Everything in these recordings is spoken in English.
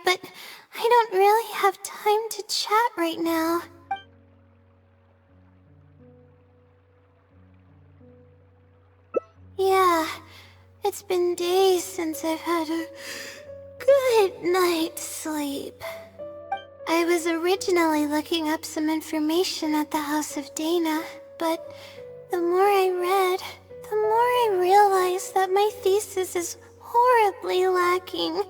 but I don't really have time to chat right now. Yeah, it's been days since I've had a good night's sleep. I was originally looking up some information at the House of Dana, but the more I read, the more I realized that my thesis is horribly lacking.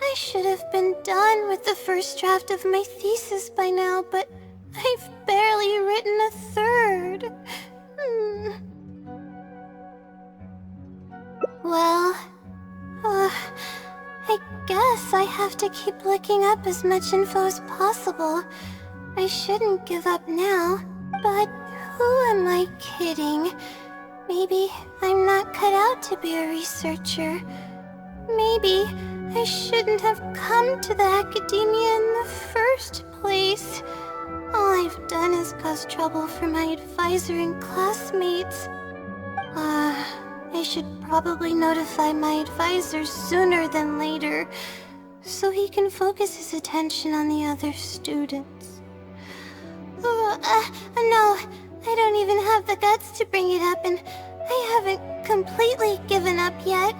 I should have been done with the first draft of my thesis by now, but I've barely written a third. Well, I guess I have to keep looking up as much info as possible. I shouldn't give up now, but who am I kidding? Maybe I'm not cut out to be a researcher. Maybe I shouldn't have come to the academia in the first place. All I've done is cause trouble for my advisor and classmates. I should probably notify my advisor sooner than later, so he can focus his attention on the other students. No, I don't even have the guts to bring it up, and I haven't completely given up yet.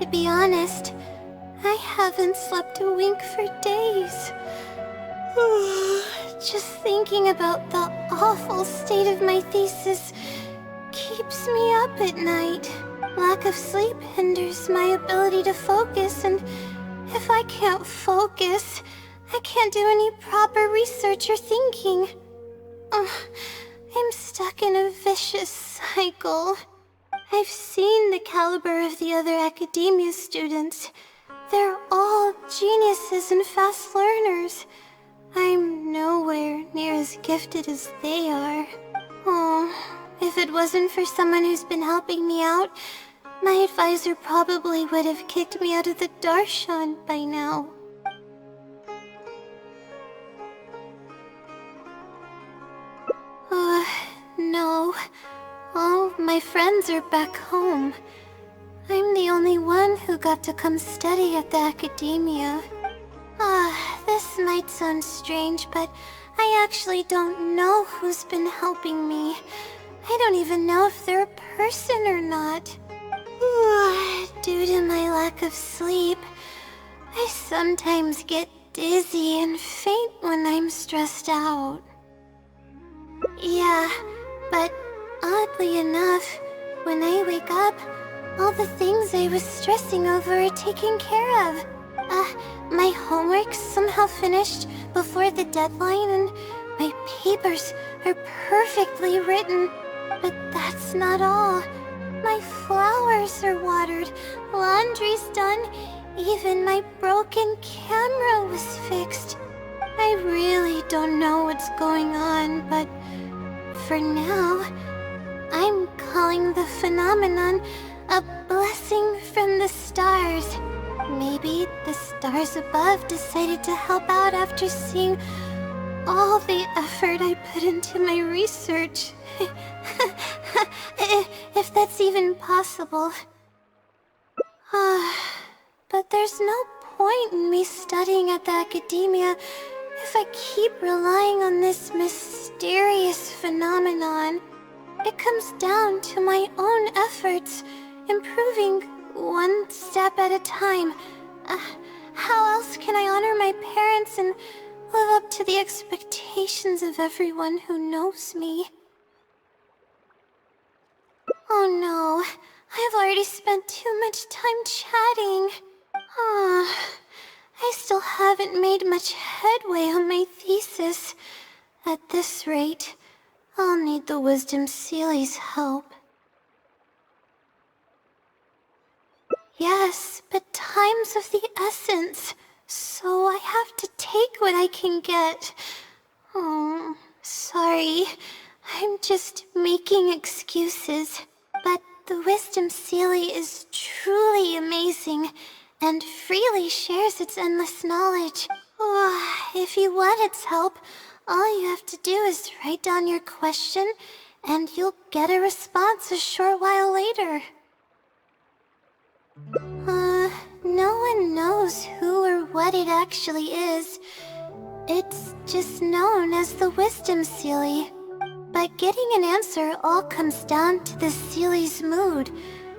To be honest, I haven't slept a wink for days. Just thinking about the awful state of my thesis keeps me up at night. Lack of sleep hinders my ability to focus, and if I can't focus, I can't do any proper research or thinking. I'm stuck in a vicious cycle. I've seen the caliber of the other academia students. They're all geniuses and fast learners. I'm nowhere near as gifted as they are. If it wasn't for someone who's been helping me out, my advisor probably would have kicked me out of the Darshan by now. No. All my friends are back home. I'm the only one who got to come study at the academia. This might sound strange, but I actually don't know who's been helping me. I don't even know if they're a person or not. Due to my lack of sleep, I sometimes get dizzy and faint when I'm stressed out. Yeah, but oddly enough, when I wake up, all the things I was stressing over are taken care of. My homework's somehow finished before the deadline, and my papers are perfectly written. But that's not all. My flowers are watered, laundry's done, even my broken camera was fixed. I really don't know what's going on, but for now, I'm calling the phenomenon a blessing from the stars. Maybe the stars above decided to help out after seeing all the effort I put into my research. If that's even possible. But there's no point in me studying at the academia if I keep relying on this mysterious phenomenon. It comes down to my own efforts, improving one step at a time. How else can I honor my parents and live up to the expectations of everyone who knows me? Oh no, I've already spent too much time chatting. I still haven't made much headway on my thesis. At this rate, I'll need the Wisdom Seeley's help. Yes, but time's of the essence, so I have to take what I can get. Sorry, I'm just making excuses. But the Wisdom Seeley is truly amazing, and freely shares its endless knowledge. If you want its help, all you have to do is write down your question, and you'll get a response a short while later. No one knows who or what it actually is. It's just known as the Wisdom Sealy. But getting an answer all comes down to the Sealy's mood.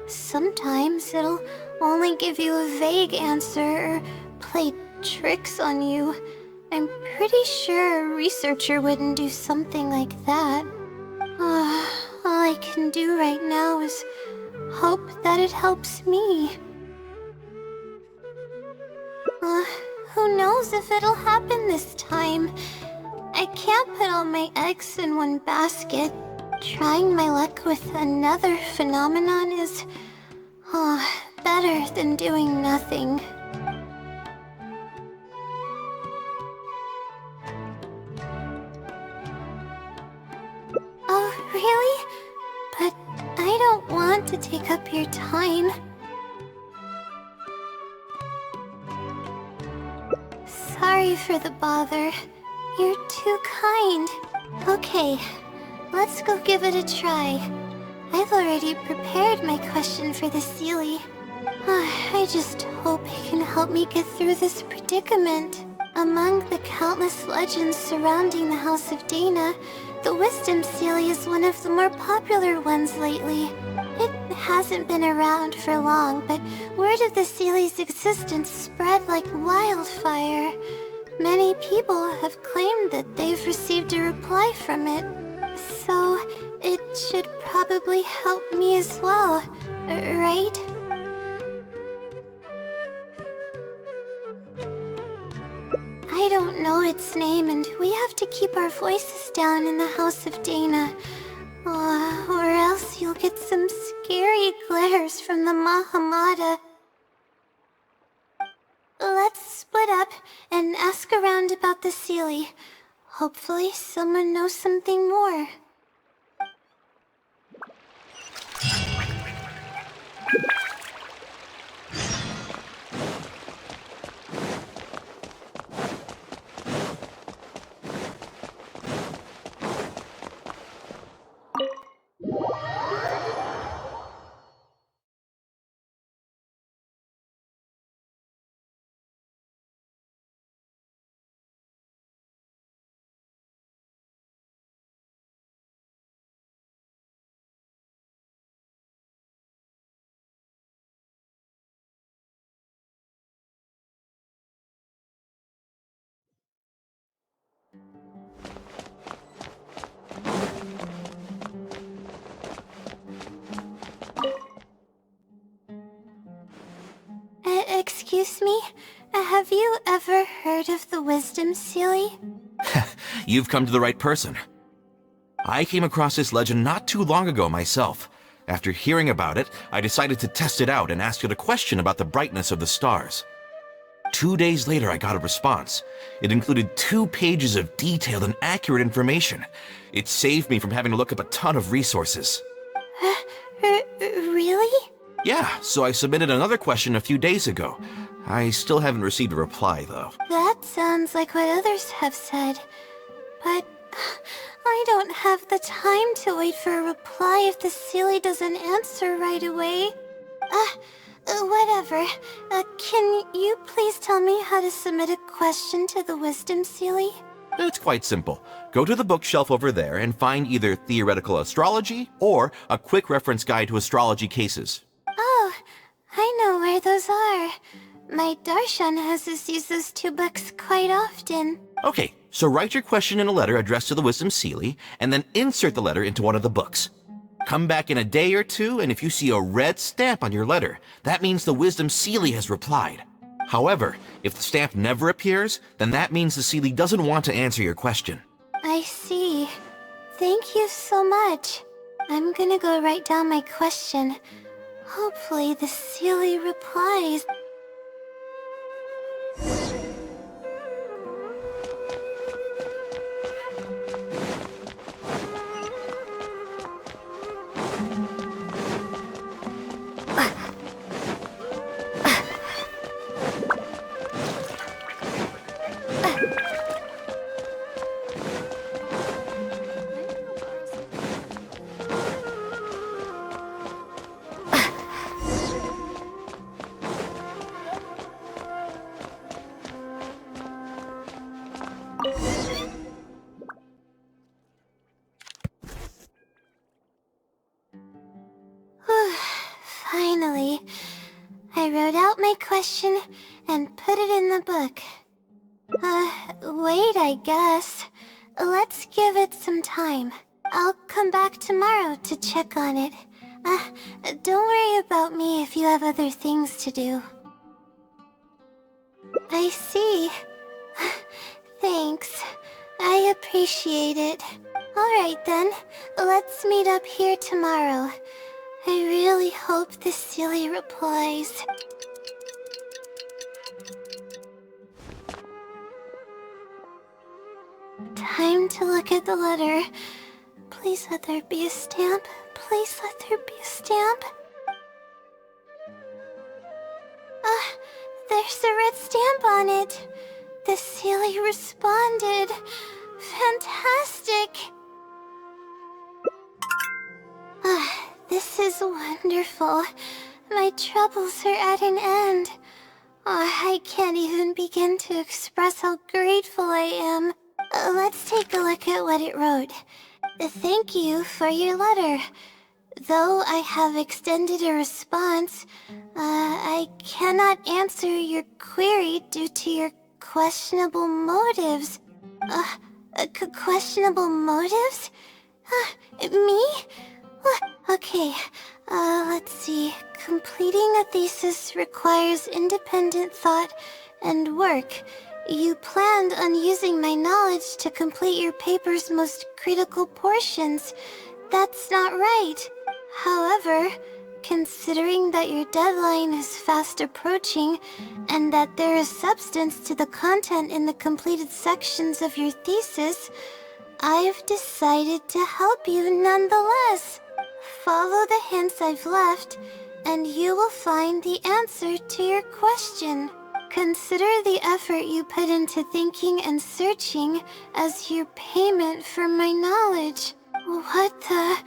Sometimes it'll only give you a vague answer or play tricks on you. I'm pretty sure a researcher wouldn't do something like that. All I can do right now is hope that it helps me. Who knows if it'll happen this time? I can't put all my eggs in one basket. Trying my luck with another phenomenon is better than doing nothing. Oh, really? But I don't want to take up your time. Sorry for the bother. You're too kind. Okay, let's go give it a try. I've already prepared my question for the Sealy. I just hope it can help me get through this predicament. Among the countless legends surrounding the House of Dana, the Wisdom Sealy is one of the more popular ones lately. It hasn't been around for long, but word of the Sealy's existence spread like wildfire. Many people have claimed that they've received a reply from it, so it should probably help me as well, right? I don't know its name, and we have to keep our voices down in the House of Dana. Or else you'll get some scary glares from the Mahamada. Let's split up and ask around about the Sealy. Hopefully someone knows something more. Excuse me? Have you ever heard of the Wisdom Sealy? You've come to the right person. I came across this legend not too long ago myself. After hearing about it, I decided to test it out and asked it a question about the brightness of the stars. 2 days later, I got a response. It included 2 pages of detailed and accurate information. It saved me from having to look up a ton of resources. Really? Yeah, so I submitted another question a few days ago. I still haven't received a reply, though. That sounds like what others have said. But I don't have the time to wait for a reply if the Sealy doesn't answer right away. Whatever. Can you please tell me how to submit a question to the Wisdom Sealy? It's quite simple. Go to the bookshelf over there and find either Theoretical Astrology or a quick reference guide to astrology cases. Oh, I know where those are. My Darshan has us use those 2 books quite often. Okay, so write your question in a letter addressed to the Wisdom Sealy, and then insert the letter into one of the books. Come back in a day or 2, and if you see a red stamp on your letter, that means the Wisdom Sealy has replied. However, if the stamp never appears, then that means the Sealy doesn't want to answer your question. I see. Thank you so much. I'm gonna go write down my question. Hopefully the Sealy replies. Finally. I wrote out my question and put it in the book. Wait, I guess. Let's give it some time. I'll come back tomorrow to check on it. Don't worry about me if you have other things to do. I see. Thanks. I appreciate it. Alright then, let's meet up here tomorrow. I really hope the silly replies. Time to look at the letter. Please let there be a stamp. Please let there be a stamp. There's a red stamp on it. The silly responded. Fantastic. This is wonderful. My troubles are at an end. I can't even begin to express how grateful I am. Let's take a look at what it wrote. Thank you for your letter. Though I have extended a response, I cannot answer your query due to your questionable motives. Questionable motives? Me? Okay, let's see. Completing a thesis requires independent thought and work. You planned on using my knowledge to complete your paper's most critical portions. That's not right. However, considering that your deadline is fast approaching, and that there is substance to the content in the completed sections of your thesis, I've decided to help you nonetheless. Follow the hints I've left, and you will find the answer to your question. Consider the effort you put into thinking and searching as your payment for my knowledge. What the...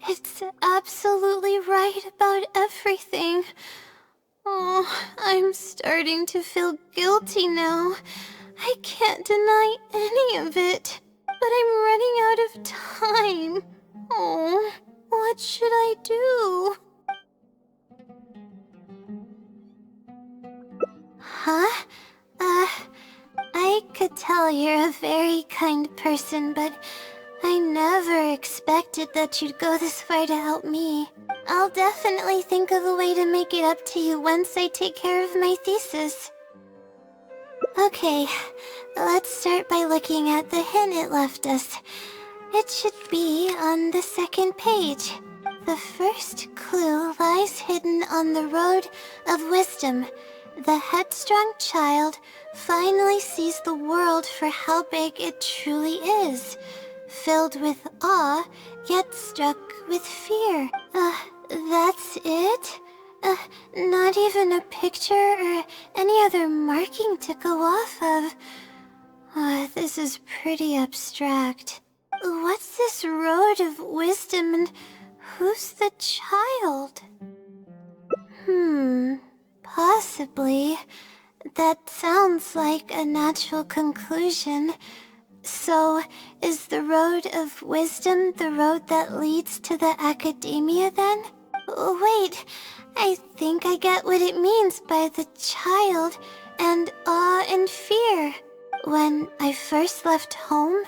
It's absolutely right about everything. Oh, I'm starting to feel guilty now. I can't deny any of it. But I'm running out of time. Oh, what should I do? Huh? I could tell you're a very kind person, but I never expected that you'd go this far to help me. I'll definitely think of a way to make it up to you once I take care of my thesis. Okay, let's start by looking at the hint it left us. It should be on the second page. The first clue lies hidden on the road of wisdom. The headstrong child finally sees the world for how big it truly is. Filled with awe, yet struck with fear. That's it? Not even a picture or any other marking to go off of. This is pretty abstract. What's this road of wisdom and who's the child? Possibly. That sounds like a natural conclusion. So, is the road of wisdom the road that leads to the academia then? Wait, I think I get what it means by the child and awe and fear. When I first left home,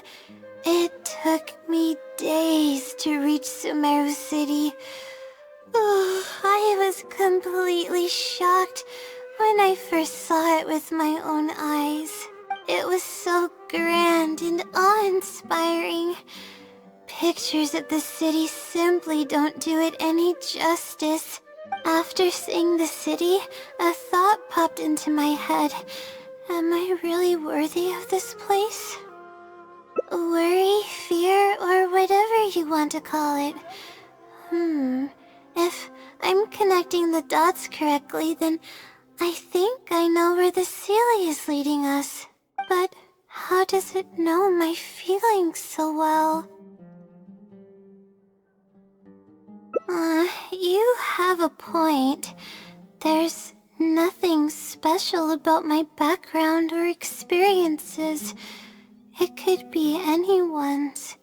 it took me days to reach Sumeru City. I was completely shocked when I first saw it with my own eyes. It was so grand and awe-inspiring. Pictures of the city simply don't do it any justice. After seeing the city, a thought popped into my head. Am I really worthy of this place? Worry, fear, or whatever you want to call it. If I'm connecting the dots correctly, then I think I know where the Sealy is leading us. But how does it know my feelings so well? You have a point. There's nothing special about my background or experiences. It could be anyone's.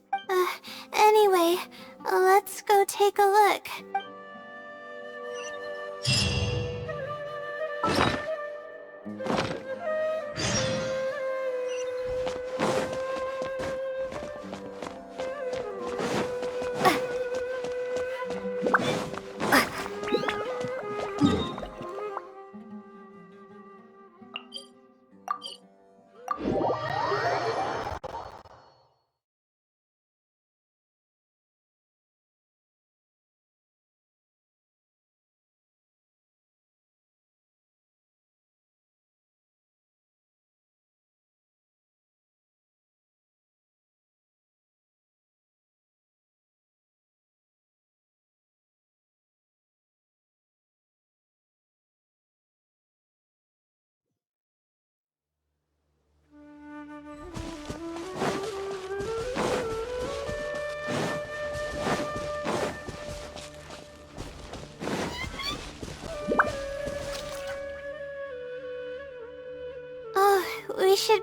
Anyway, let's go take a look.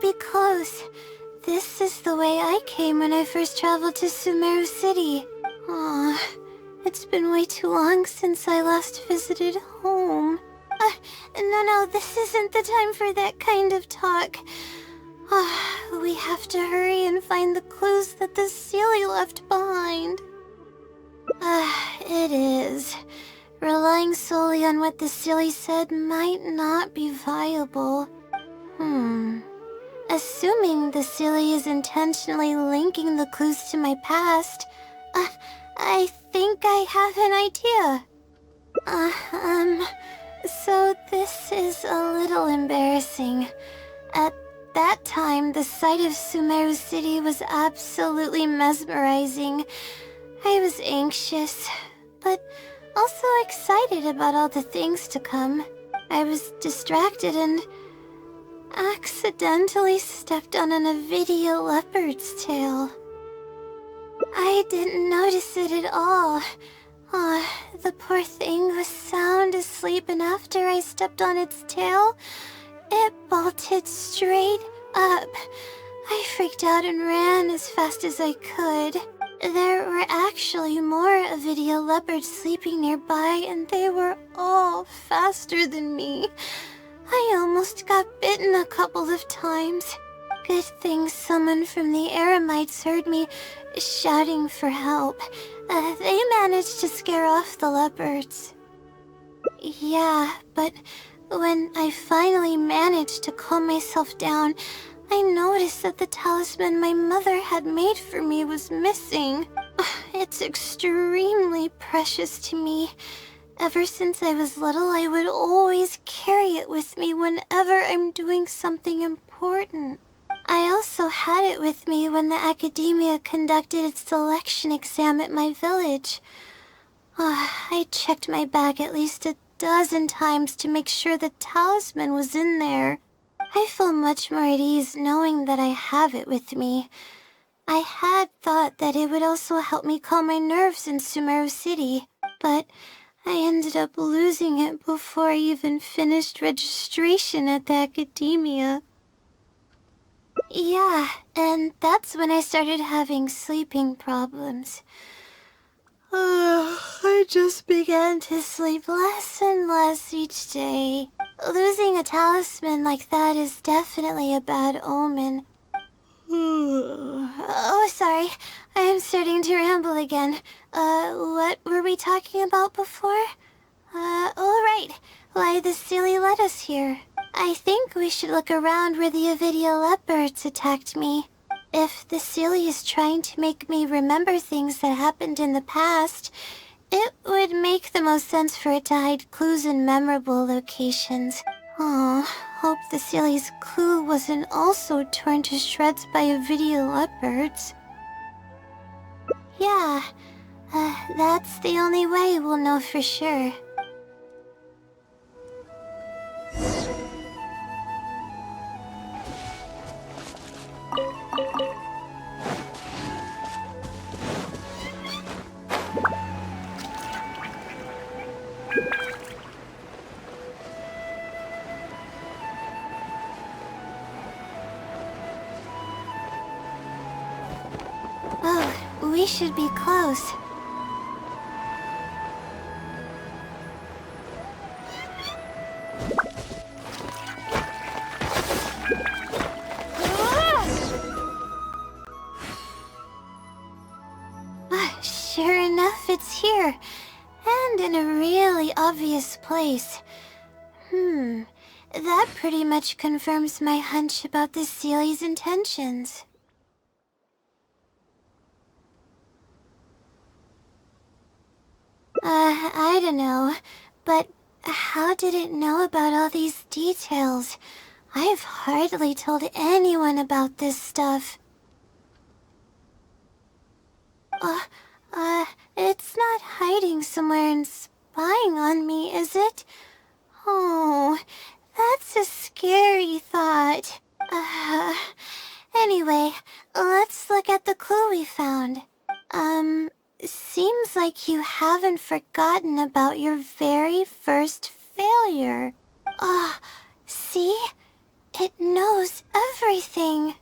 be close. This is the way I came when I first traveled to Sumeru City. Aw, it's been way too long since I last visited home. No, this isn't the time for that kind of talk. We have to hurry and find the clues that the Sealy left behind. It is. Relying solely on what the Sealy said might not be viable. Assuming the Sealy is intentionally linking the clues to my past, I think I have an idea. So this is a little embarrassing. At that time, the sight of Sumeru City was absolutely mesmerizing. I was anxious, but also excited about all the things to come. I was distracted and accidentally stepped on an Avidia leopard's tail. I didn't notice it at all. The poor thing was sound asleep, and after I stepped on its tail, it bolted straight up. I freaked out and ran as fast as I could. There were actually more Avidia leopards sleeping nearby, and they were all faster than me. I almost got bitten a couple of times. Good thing someone from the Eremites heard me shouting for help. They managed to scare off the leopards. Yeah, but when I finally managed to calm myself down, I noticed that the talisman my mother had made for me was missing. It's extremely precious to me. Ever since I was little, I would always carry it with me whenever I'm doing something important. I also had it with me when the academia conducted its selection exam at my village. I checked my bag at least a dozen times to make sure the talisman was in there. I feel much more at ease knowing that I have it with me. I had thought that it would also help me calm my nerves in Sumeru City, but I ended up losing it before I even finished registration at the academia. Yeah, and that's when I started having sleeping problems. I just began to sleep less and less each day. Losing a talisman like that is definitely a bad omen. Oh, sorry. I am starting to ramble again. What were we talking about before? Oh, right. Why the Sealy led us here. I think we should look around where the Avidia leopards attacked me. If the Sealy is trying to make me remember things that happened in the past, it would make the most sense for it to hide clues in memorable locations. Oh, hope the Sealy's clue wasn't also torn to shreds by Avidia leopards. Yeah, that's the only way we'll know for sure. Oh, we should be close. Sure enough, it's here. And in a really obvious place. That pretty much confirms my hunch about the Sealy's intentions. I don't know, but how did it know about all these details? I've hardly told anyone about this stuff. It's not hiding somewhere and spying on me, is it? Oh, that's a scary thought. Anyway, let's look at the clue we found. Seems like you haven't forgotten about your very first failure. See? It knows everything.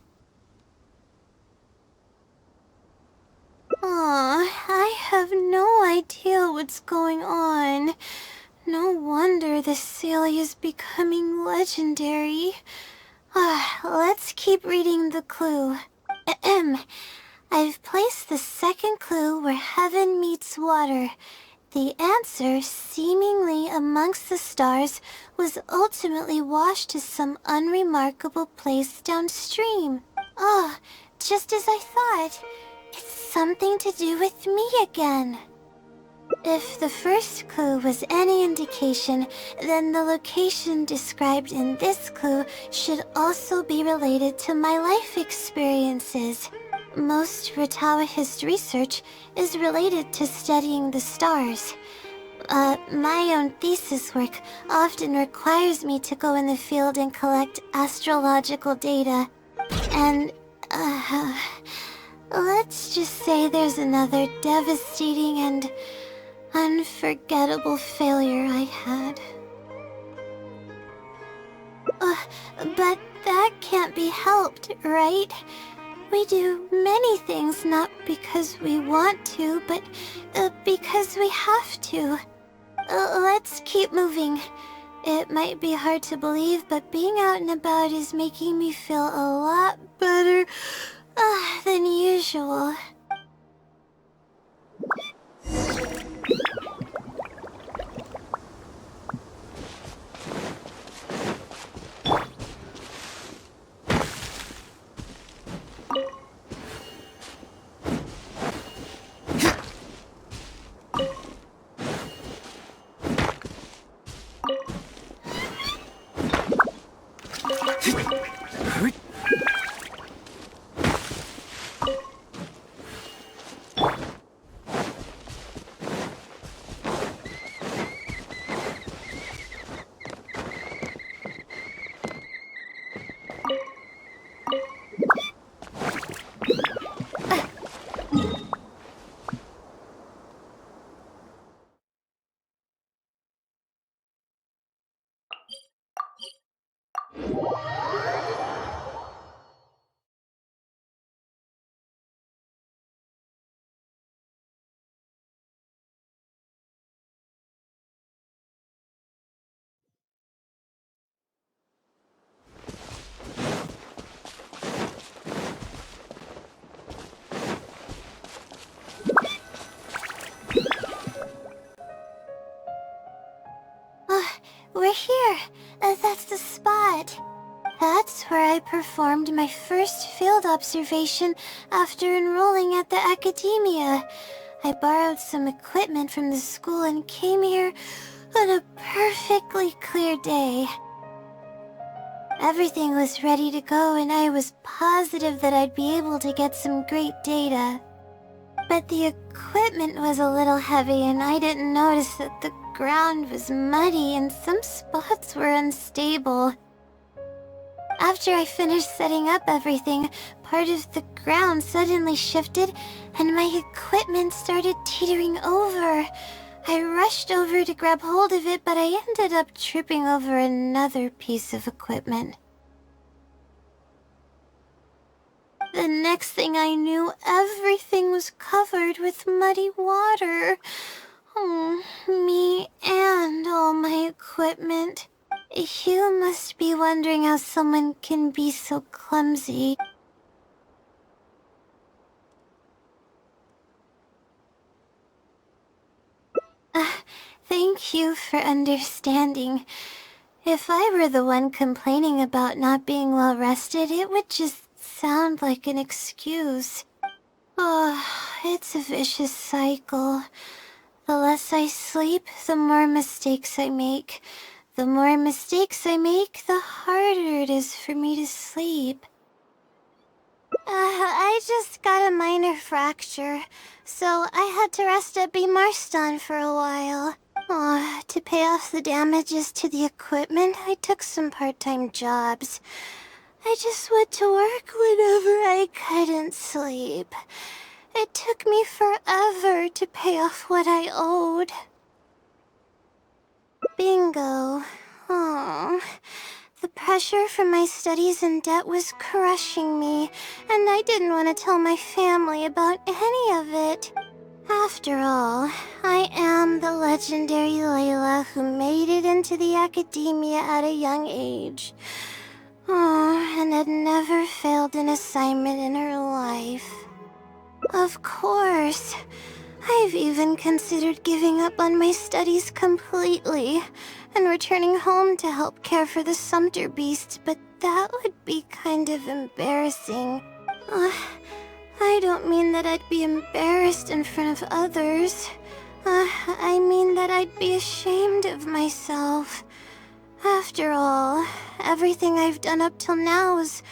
Aw, I have no idea what's going on. No wonder this Sally is becoming legendary. Let's keep reading the clue. Ahem. I've placed the second clue where heaven meets water. The answer, seemingly amongst the stars, was ultimately washed to some unremarkable place downstream. Oh, just as I thought. It's something to do with me again. If the first clue was any indication, then the location described in this clue should also be related to my life experiences. Most Ratawahist research is related to studying the stars. My own thesis work often requires me to go in the field and collect astrological data. And, let's just say there's another devastating and unforgettable failure I had. But that can't be helped, right? We do many things not because we want to, but because we have to. Let's keep moving. It might be hard to believe, but being out and about is making me feel a lot better than usual. We're here. That's the spot. That's where I performed my first field observation after enrolling at the academia. I borrowed some equipment from the school and came here on a perfectly clear day. Everything was ready to go and I was positive that I'd be able to get some great data. But the equipment was a little heavy and I didn't notice that the ground was muddy and some spots were unstable. After I finished setting up everything, part of the ground suddenly shifted and my equipment started teetering over. I rushed over to grab hold of it, but I ended up tripping over another piece of equipment. The next thing I knew, everything was covered with muddy water. Oh, me and all my equipment. You must be wondering how someone can be so clumsy. Thank you for understanding. If I were the one complaining about not being well rested, it would just sound like an excuse. Oh, it's a vicious cycle. The less I sleep, the more mistakes I make. The more mistakes I make, the harder it is for me to sleep. I just got a minor fracture, so I had to rest at B. Marston for a while. To pay off the damages to the equipment, I took some part-time jobs. I just went to work whenever I couldn't sleep. It took me forever to pay off what I owed. Bingo. Oh, The pressure from my studies and debt was crushing me, and I didn't want to tell my family about any of it. After all, I am the legendary Layla who made it into the academia at a young age. Oh, and had never failed an assignment in her life. Of course, I've even considered giving up on my studies completely and returning home to help care for the Sumter beast, but that would be kind of embarrassing. I don't mean that I'd be embarrassed in front of others. I mean that I'd be ashamed of myself. After all, everything I've done up till now is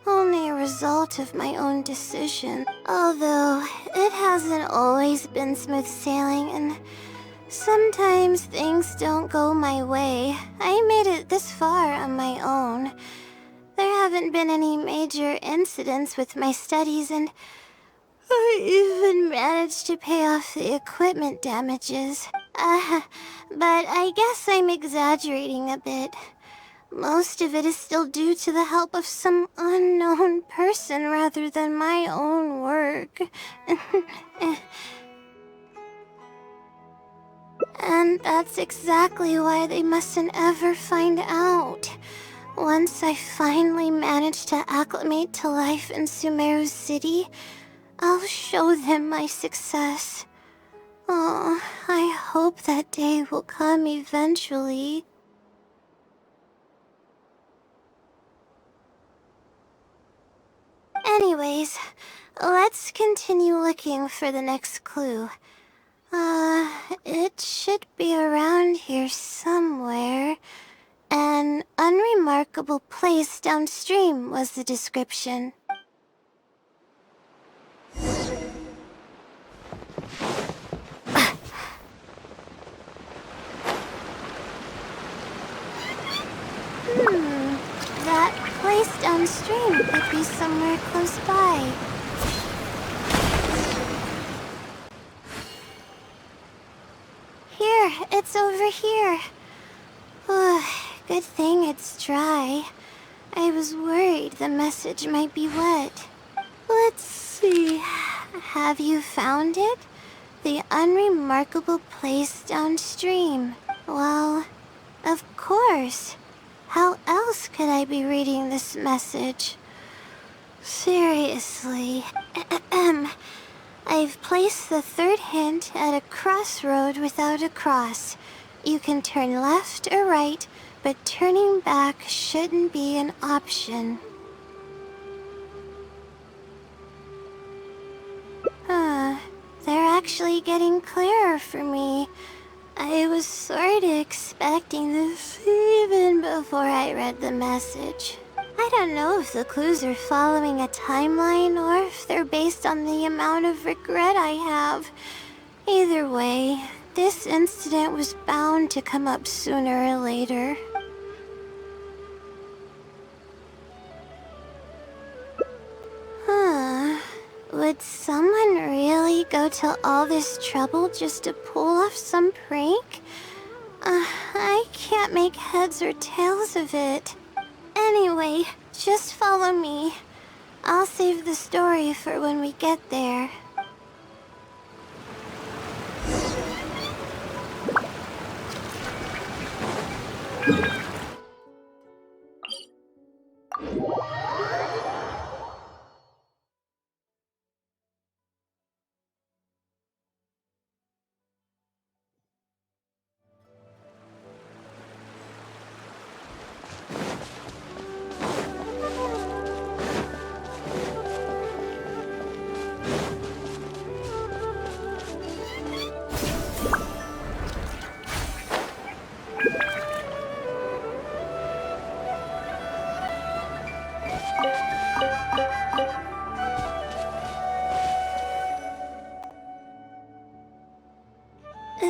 only a result of my own decision. Although, it hasn't always been smooth sailing, and sometimes things don't go my way. I made it this far on my own. There haven't been any major incidents with my studies, and I even managed to pay off the equipment damages. But I guess I'm exaggerating a bit. Most of it is still due to the help of some unknown person rather than my own work. And that's exactly why they mustn't ever find out. Once I finally manage to acclimate to life in Sumeru City, I'll show them my success. Oh, I hope that day will come eventually. Anyways, let's continue looking for the next clue. It should be around here somewhere. An unremarkable place downstream was the description. That place downstream could be somewhere close by. Here, it's over here. Good thing it's dry. I was worried the message might be wet. Let's see. Have you found it? The unremarkable place downstream. Well, of course. How else could I be reading this message? Seriously. I've placed the third hint at a crossroad without a cross. You can turn left or right, but turning back shouldn't be an option. They're actually getting clearer for me. I was sort of expecting this even before I read the message. I don't know if the clues are following a timeline or if they're based on the amount of regret I have. Either way, this incident was bound to come up sooner or later. Would someone really go to all this trouble just to pull off some prank? I can't make heads or tails of it. Anyway, just follow me. I'll save the story for when we get there.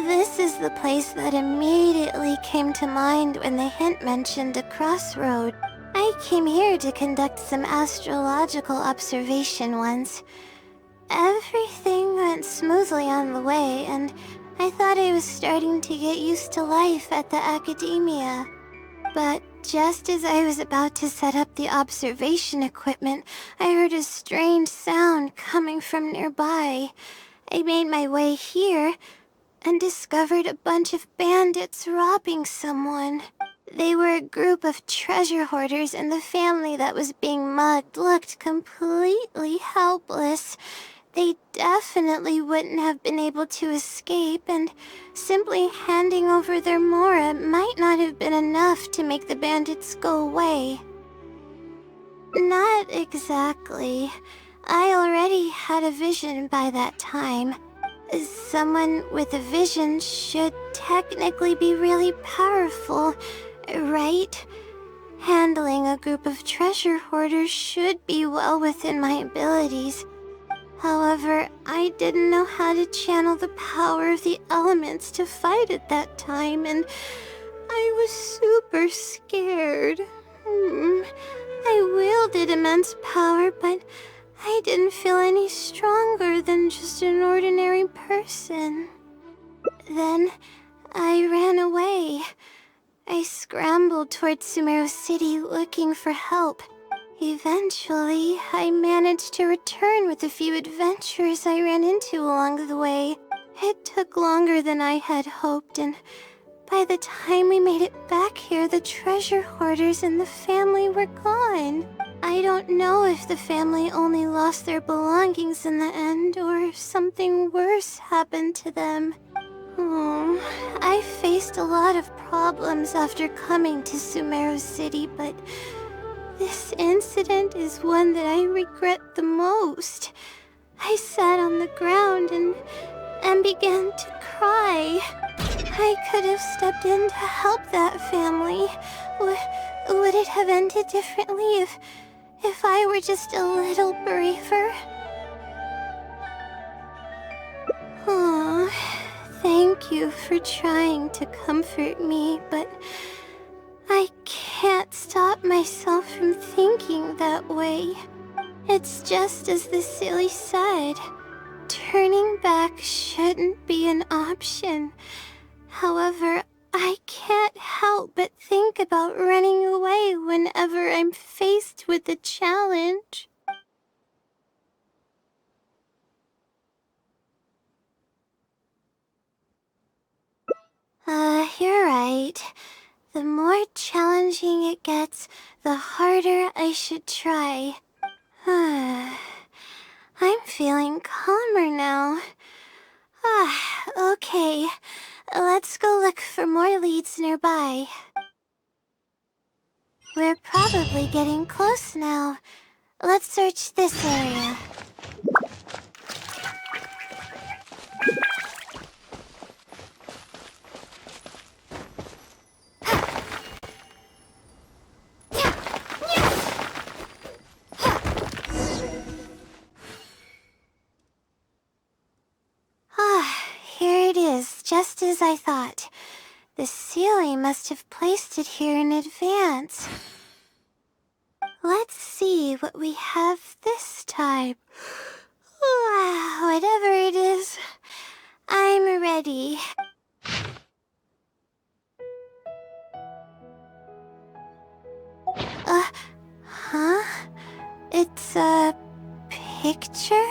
This is the place that immediately came to mind when the hint mentioned a crossroad. I came here to conduct some astrological observation once. Everything went smoothly on the way, and I thought I was starting to get used to life at the academia. But just as I was about to set up the observation equipment, I heard a strange sound coming from nearby. I made my way here and discovered a bunch of bandits robbing someone. They were a group of treasure hoarders, and the family that was being mugged looked completely helpless. They definitely wouldn't have been able to escape, and simply handing over their Mora might not have been enough to make the bandits go away. Not exactly. I already had a vision by that time. Someone with a vision should technically be really powerful, right? Handling a group of treasure hoarders should be well within my abilities. However, I didn't know how to channel the power of the elements to fight at that time, and I was super scared. I wielded immense power, but I didn't feel any stronger than just an ordinary person. Then I ran away. I scrambled towards Sumeru City looking for help. Eventually, I managed to return with a few adventures I ran into along the way. It took longer than I had hoped, and by the time we made it back here, the treasure hoarders and the family were gone. I don't know if the family only lost their belongings in the end, or if something worse happened to them. I faced a lot of problems after coming to Sumeru City, but this incident is one that I regret the most. I sat on the ground and began to cry. I could have stepped in to help that family. Would it have ended differently if I were just a little braver? Aw, thank you for trying to comfort me, but I can't stop myself from thinking that way. It's just as the silly said. Turning back shouldn't be an option. However, I can't help but think about running away whenever I'm faced with a challenge. You're right. The more challenging it gets, the harder I should try. I'm feeling calmer now. Okay. Let's go look for more leads nearby. We're probably getting close now. Let's search this area. Here it is, just as I thought. The ceiling must have placed it here in advance. Let's see what we have this time. Whatever it is, I'm ready. Huh? It's a picture?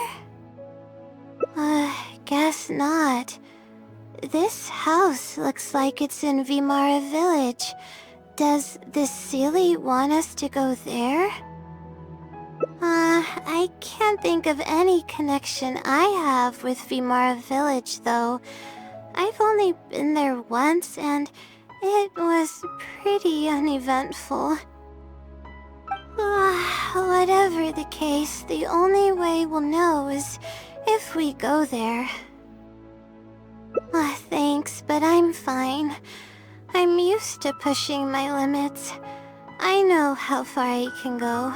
Guess not. This house looks like it's in Vimara Village. Does the Sealy want us to go there? I can't think of any connection I have with Vimara Village, though. I've only been there once, and it was pretty uneventful. Whatever the case, the only way we'll know is if we go there. Thanks, but I'm fine. I'm used to pushing my limits. I know how far I can go.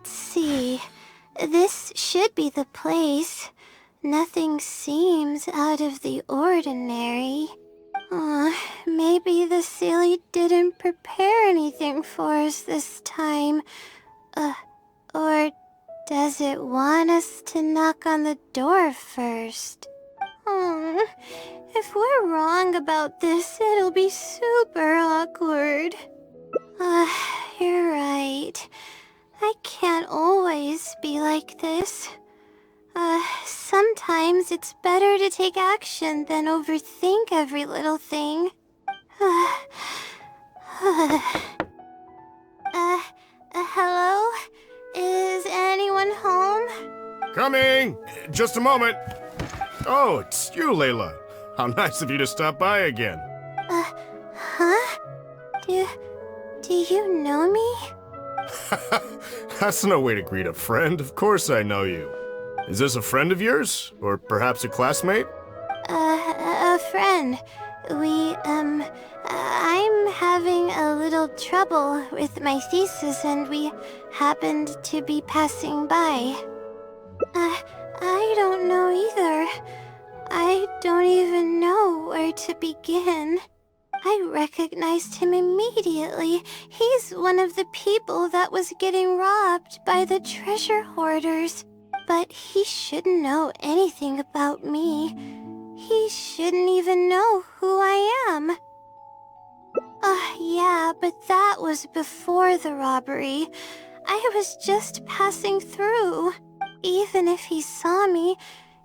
Let's see. This should be the place. Nothing seems out of the ordinary. Maybe the Silly didn't prepare anything for us this time. Or does it want us to knock on the door first? If we're wrong about this, it'll be super awkward. You're right. I can't always be like this. Sometimes it's better to take action than overthink every little thing. Hello? Is anyone home? Coming! Just a moment. Oh, it's you, Layla. How nice of you to stop by again. Huh? Do you know me? That's no way to greet a friend. Of course I know you. Is this a friend of yours? Or perhaps a classmate? A friend. I'm having a little trouble with my thesis and we happened to be passing by. I don't know either. I don't even know where to begin. I recognized him immediately. He's one of the people that was getting robbed by the treasure hoarders. But he shouldn't know anything about me. He shouldn't even know who I am. Yeah, but that was before the robbery. I was just passing through. Even if he saw me,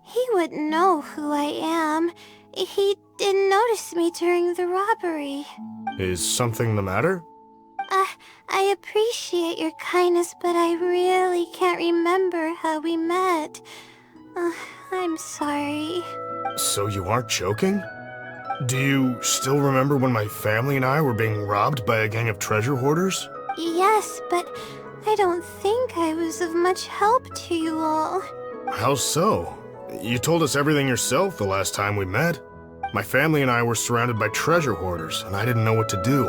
he wouldn't know who I am. He didn't notice me during the robbery. Is something the matter? I appreciate your kindness, but I really can't remember how we met. I'm sorry. So you aren't joking? Do you still remember when my family and I were being robbed by a gang of treasure hoarders? Yes, but I don't think I was of much help to you all. How so? You told us everything yourself the last time we met. My family and I were surrounded by treasure hoarders, and I didn't know what to do.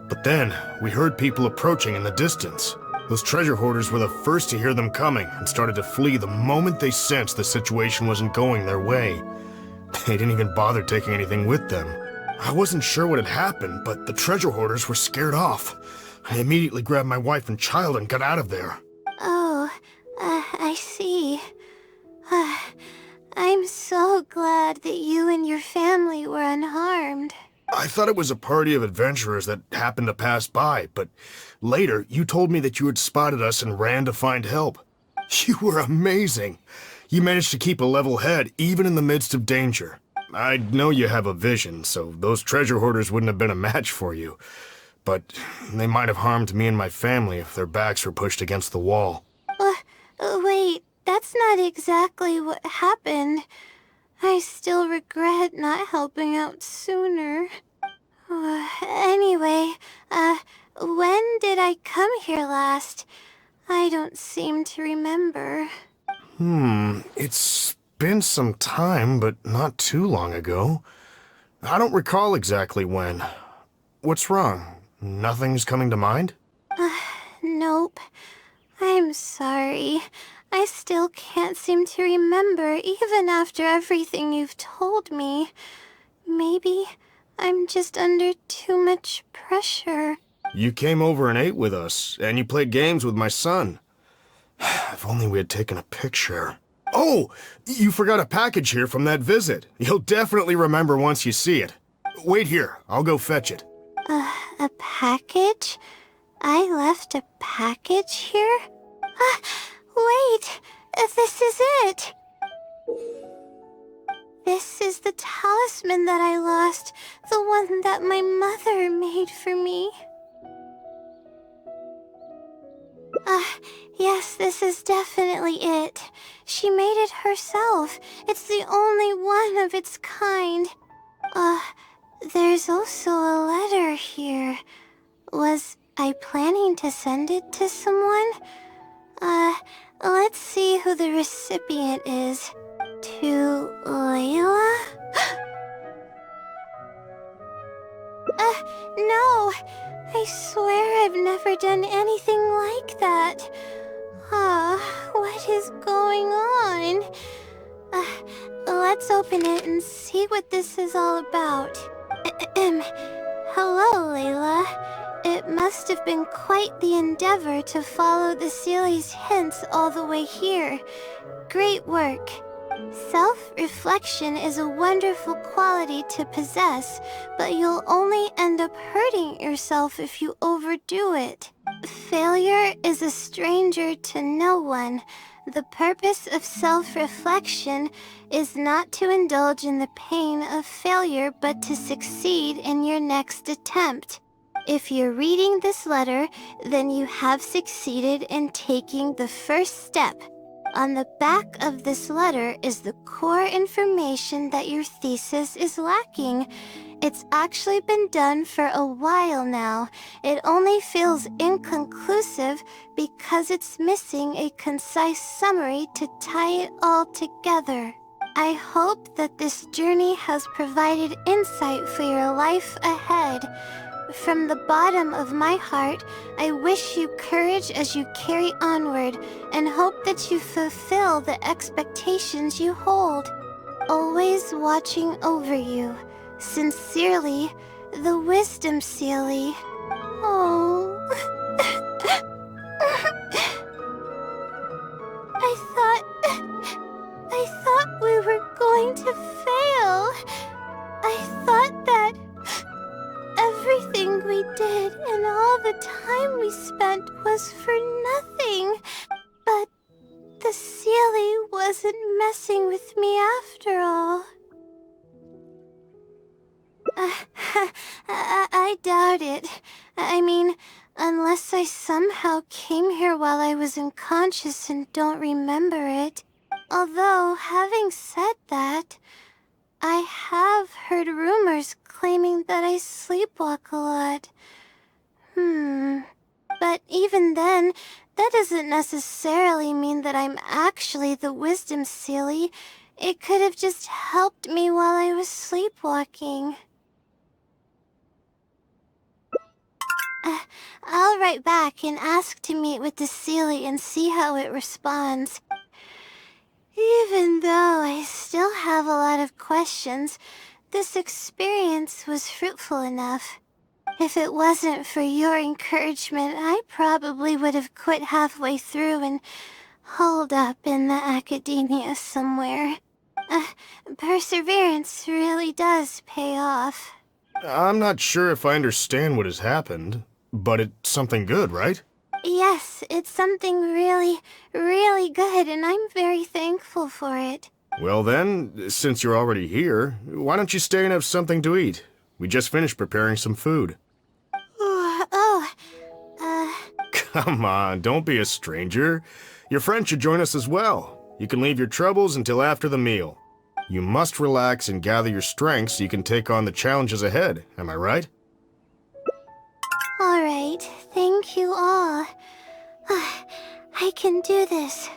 But then, we heard people approaching in the distance. Those treasure hoarders were the first to hear them coming and started to flee the moment they sensed the situation wasn't going their way. They didn't even bother taking anything with them. I wasn't sure what had happened, but the treasure hoarders were scared off. I immediately grabbed my wife and child and got out of there. Oh, I see. I'm so glad that you and your family were unharmed. I thought it was a party of adventurers that happened to pass by, but later you told me that you had spotted us and ran to find help. You were amazing. You managed to keep a level head even in the midst of danger. I know you have a vision, so those treasure hoarders wouldn't have been a match for you. But they might have harmed me and my family if their backs were pushed against the wall. Wait, that's not exactly what happened. I still regret not helping out sooner. Anyway, when did I come here last? I don't seem to remember. It's been some time, but not too long ago. I don't recall exactly when. What's wrong? Nothing's coming to mind? Nope. I'm sorry. I still can't seem to remember, even after everything you've told me. Maybe I'm just under too much pressure. You came over and ate with us, and you played games with my son. If only we had taken a picture. Oh, you forgot a package here from that visit. You'll definitely remember once you see it. Wait here, I'll go fetch it. A package? I left a package here? Wait! This is it! This is the talisman that I lost, the one that my mother made for me. Yes, this is definitely it. She made it herself. It's the only one of its kind. There's also a letter here. Was I planning to send it to someone? Let's see who the recipient is. To Layla? No! I swear I've never done anything like that. is going on? Let's open it and see what this is all about. Hello, Layla. It must have been quite the endeavor to follow the Sealy's hints all the way here. Great work. Self-reflection is a wonderful quality to possess, but you'll only end up hurting yourself if you overdo it. Failure is a stranger to no one. The purpose of self-reflection is not to indulge in the pain of failure, but to succeed in your next attempt. If you're reading this letter, then you have succeeded in taking the first step. On the back of this letter is the core information that your thesis is lacking. It's actually been done for a while now. It only feels inconclusive because it's missing a concise summary to tie it all together. I hope that this journey has provided insight for your life ahead. From the bottom of my heart, I wish you courage as you carry onward and hope that you fulfill the expectations you hold. Always watching over you. Sincerely, the Wisdom Sealy. Oh. I thought we were going to fail. I thought that everything we did and all the time we spent was for nothing. But the Sealy wasn't messing with me after all. I doubt it. I mean, unless I somehow came here while I was unconscious and don't remember it. Although, having said that, I have heard rumors claiming that I sleepwalk a lot. But even then, that doesn't necessarily mean that I'm actually the Wisdom Sealy. It could have just helped me while I was sleepwalking. I'll write back and ask to meet with the Sealy and see how it responds. Even though I still have a lot of questions, this experience was fruitful enough. If it wasn't for your encouragement, I probably would have quit halfway through and holed up in the academia somewhere. Perseverance really does pay off. I'm not sure if I understand what has happened, but it's something good, right? Yes, it's something really, really good, and I'm very thankful for it. Well then, since you're already here, why don't you stay and have something to eat? We just finished preparing some food. Come on, don't be a stranger. Your friend should join us as well. You can leave your troubles until after the meal. You must relax and gather your strength so you can take on the challenges ahead, am I right? All right, thank you all. I can do this.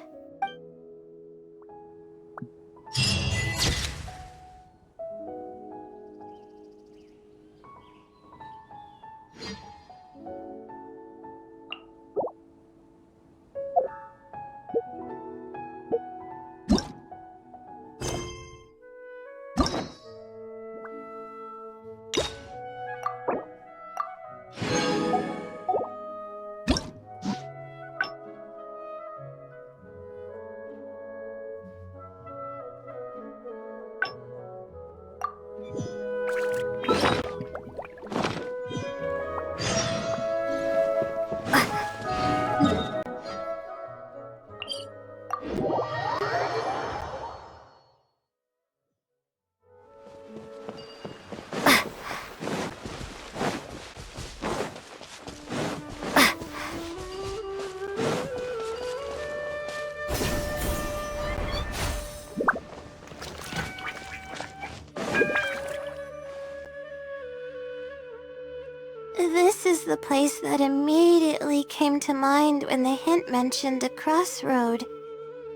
This is the place that immediately came to mind when the hint mentioned a crossroad.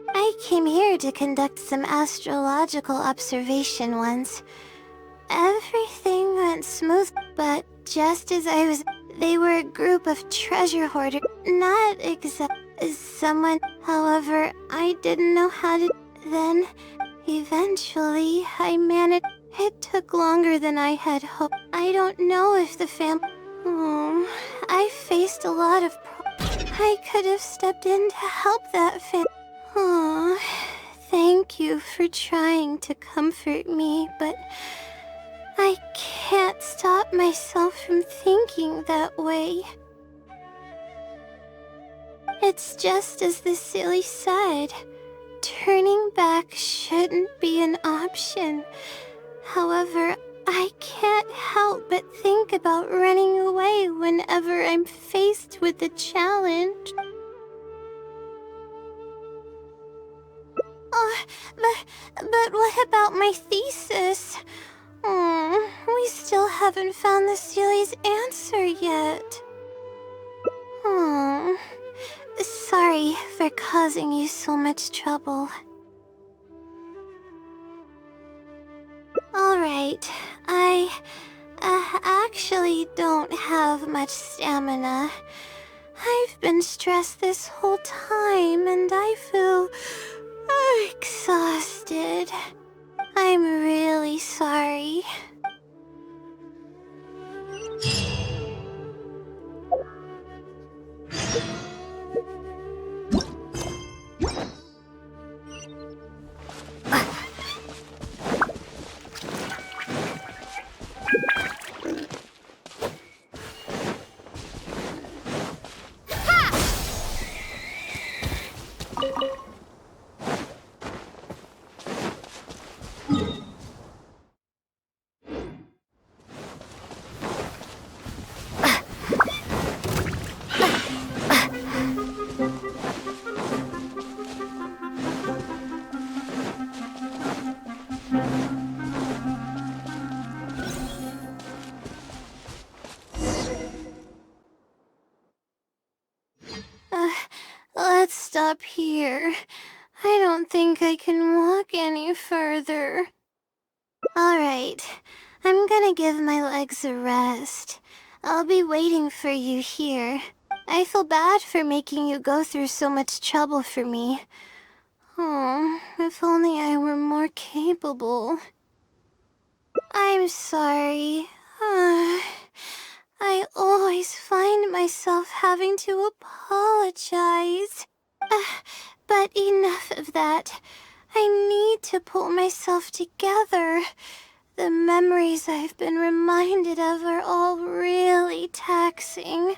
I came here to conduct some astrological observation once. Everything went smooth, but just as they were a group of treasure hoarders, not exact. someone. However, I didn't know how to. Then, eventually, I managed. It took longer than I had hoped. I don't know if the I faced a lot of I could have stepped in to help that Oh, thank you for trying to comfort me, but I can't stop myself from thinking that way. It's just as the silly said. Turning back shouldn't be an option. However, I can't help but think about running away whenever I'm faced with a challenge. But what about my thesis? We still haven't found the Sealy's answer yet. Sorry for causing you so much trouble. Alright, I actually don't have much stamina. I've been stressed this whole time and I feel exhausted. I'm really sorry. Let's stop here. I don't think I can walk any further. Alright, I'm gonna give my legs a rest. I'll be waiting for you here. I feel bad for making you go through so much trouble for me. Oh, if only I were more capable. I'm sorry. I always find myself having to apologize. But enough of that. I need to pull myself together. The memories I've been reminded of are all really taxing.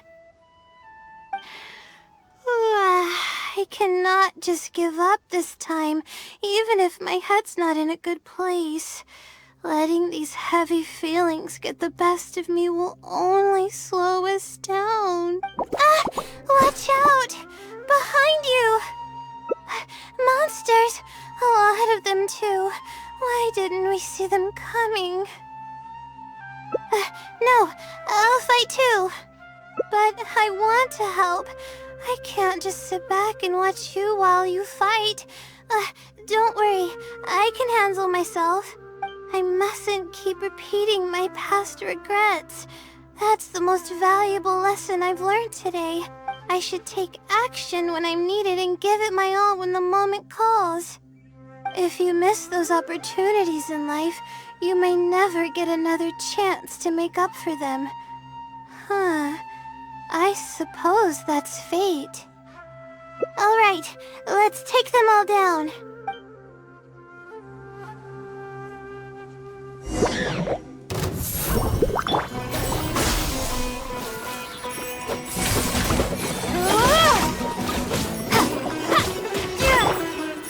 I cannot just give up this time, even if my head's not in a good place. Letting these heavy feelings get the best of me will only slow us down. Watch out! Behind you! Monsters! A lot of them too. Why didn't we see them coming? No, I'll fight too. But I want to help. I can't just sit back and watch you while you fight. Don't worry, I can handle myself. I mustn't keep repeating my past regrets. That's the most valuable lesson I've learned today. I should take action when I'm needed and give it my all when the moment calls. If you miss those opportunities in life, you may never get another chance to make up for them. I suppose that's fate. Alright, let's take them all down.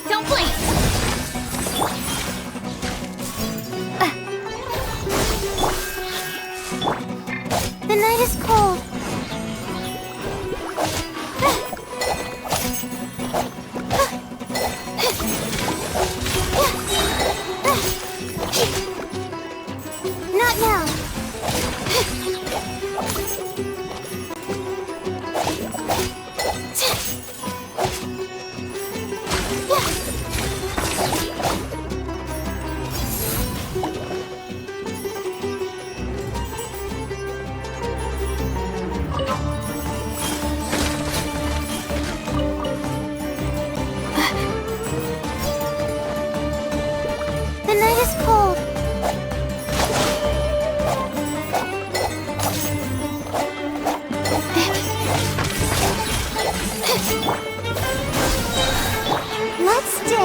Don't blink! The night is cold.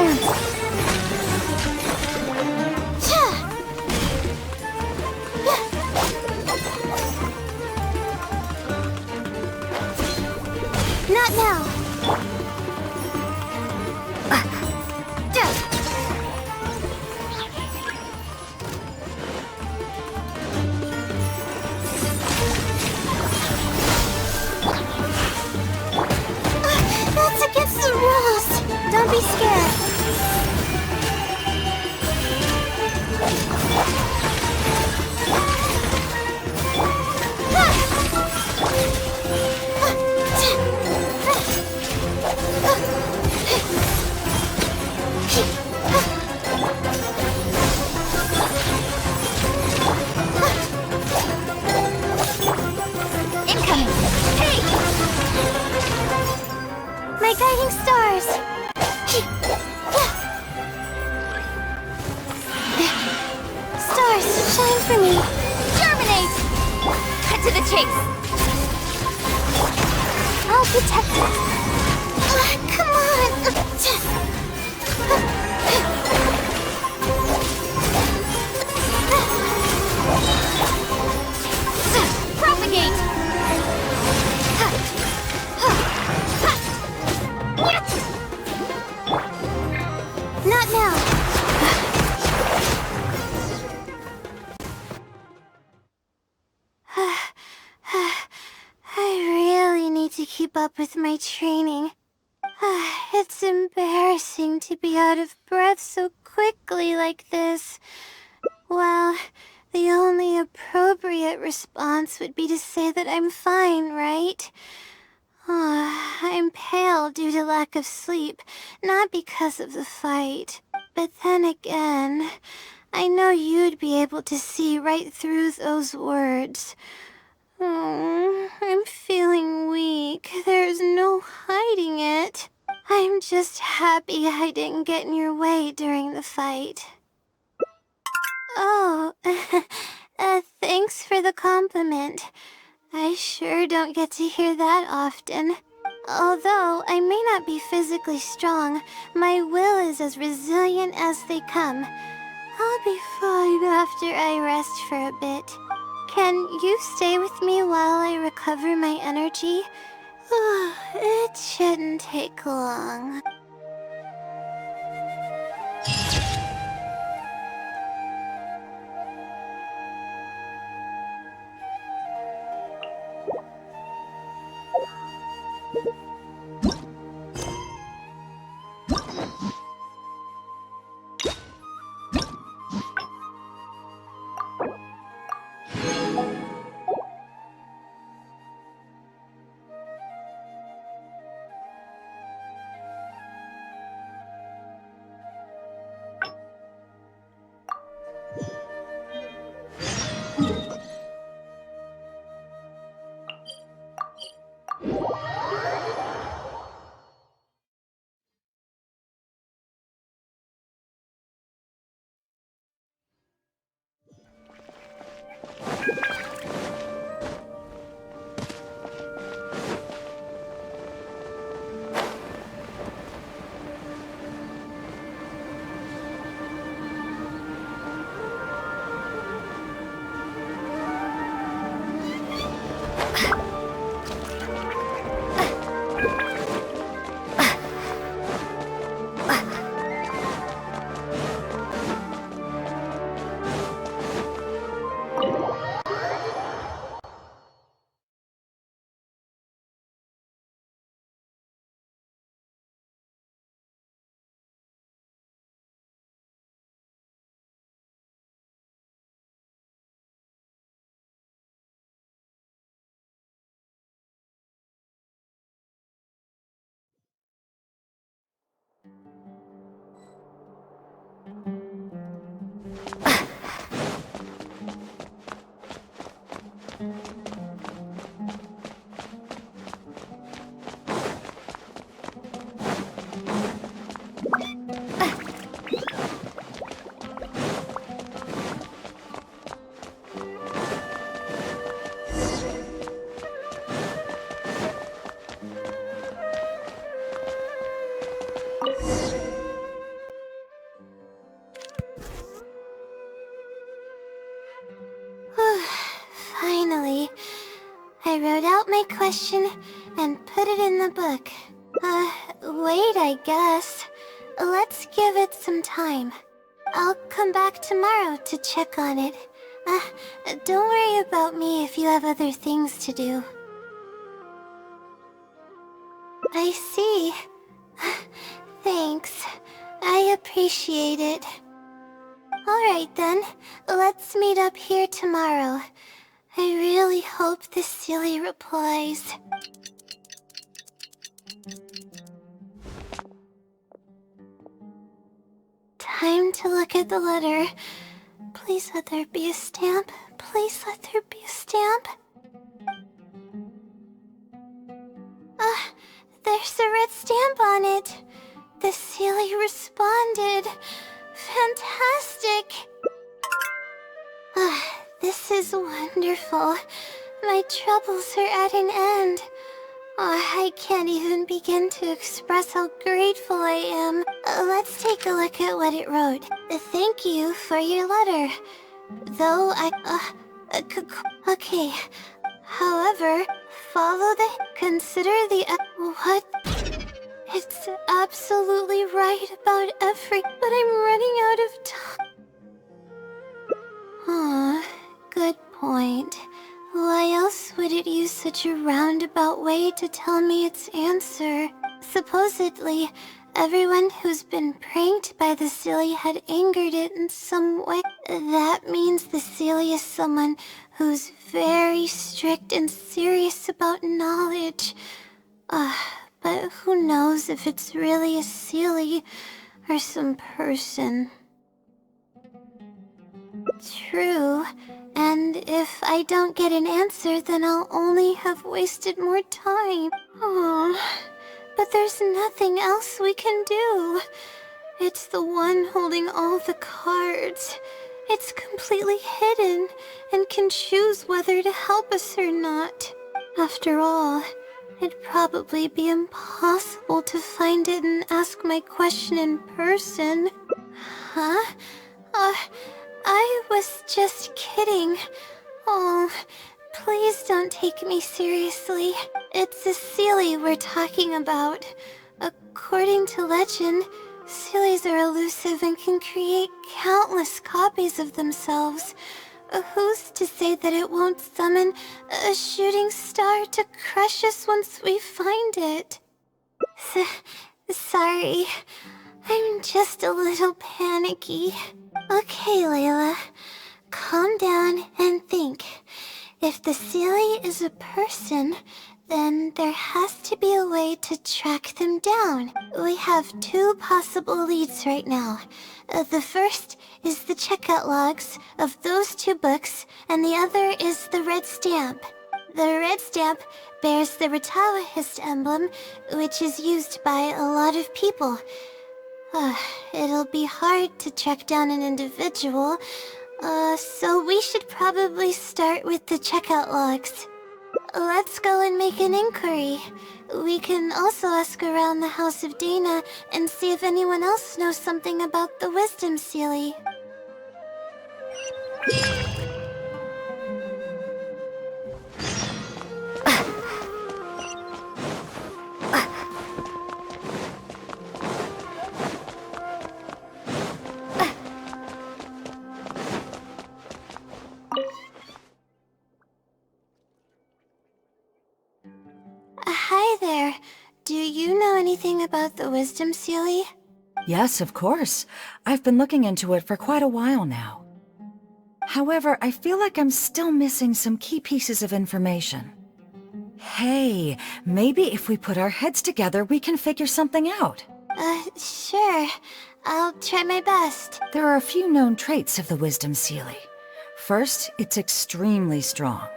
chance. Not now. That's against the rules. Don't be scared. Incoming! Hey! My guiding stars! Stars, shine for me! Germinate! Cut to the chase! I'll protect it! Come on! Propagate! Not now! I really need to keep up with my training. It's embarrassing to be out of breath so quickly like this. Well, the only appropriate response would be to say that I'm fine, right? I'm pale due to lack of sleep, not because of the fight. But then again, I know you'd be able to see right through those words. I'm feeling weak. There's no hiding it. I'm just happy I didn't get in your way during the fight. Oh, thanks for the compliment. I sure don't get to hear that often. Although I may not be physically strong, my will is as resilient as they come. I'll be fine after I rest for a bit. Can you stay with me while I recover my energy? It shouldn't take long. question and put it in the book. Wait, I guess. Let's give it some time. I'll come back tomorrow to check on it. Don't worry about me if you have other things to do. I see. Thanks. I appreciate it. Alright then, let's meet up here tomorrow. I really hope the silly replies. Time to look at the letter. Please let there be a stamp. Please let there be a stamp. There's a red stamp on it. The silly responded. Fantastic. This is wonderful. My troubles are at an end. I can't even begin to express how grateful I am. Let's take a look at what it wrote. Thank you for your letter. Though okay. However, follow the... Consider the... What? It's absolutely right about but I'm running out of time. Good point. Why else would it use such a roundabout way to tell me its answer? Supposedly, everyone who's been pranked by the silly had angered it in some way. That means the silly is someone who's very strict and serious about knowledge. But who knows if it's really a silly or some person. True. And if I don't get an answer, then I'll only have wasted more time. But there's nothing else we can do. It's the one holding all the cards. It's completely hidden and can choose whether to help us or not. After all, it'd probably be impossible to find it and ask my question in person. I was just kidding. Oh, please don't take me seriously. It's a silly we're talking about. According to legend, sillies are elusive and can create countless copies of themselves. Who's to say that it won't summon a shooting star to crush us once we find it? Sorry. I'm just a little panicky. Okay, Layla. Calm down and think. If the silly is a person, then there has to be a way to track them down. We have two possible leads right now. The first is the checkout logs of those two books, and the other is the red stamp. The red stamp bears the Retawahist emblem, which is used by a lot of people. It'll be hard to track down an individual, so we should probably start with the checkout logs. Let's go and make an inquiry. We can also ask around the House of Dana and see if anyone else knows something about the Wisdom Sealy. Hi there. Do you know anything about the Wisdom Sealy? Yes, of course. I've been looking into it for quite a while now. However, I feel like I'm still missing some key pieces of information. Hey, maybe if we put our heads together, we can figure something out. Sure. I'll try my best. There are a few known traits of the Wisdom Sealy. First, it's extremely strong.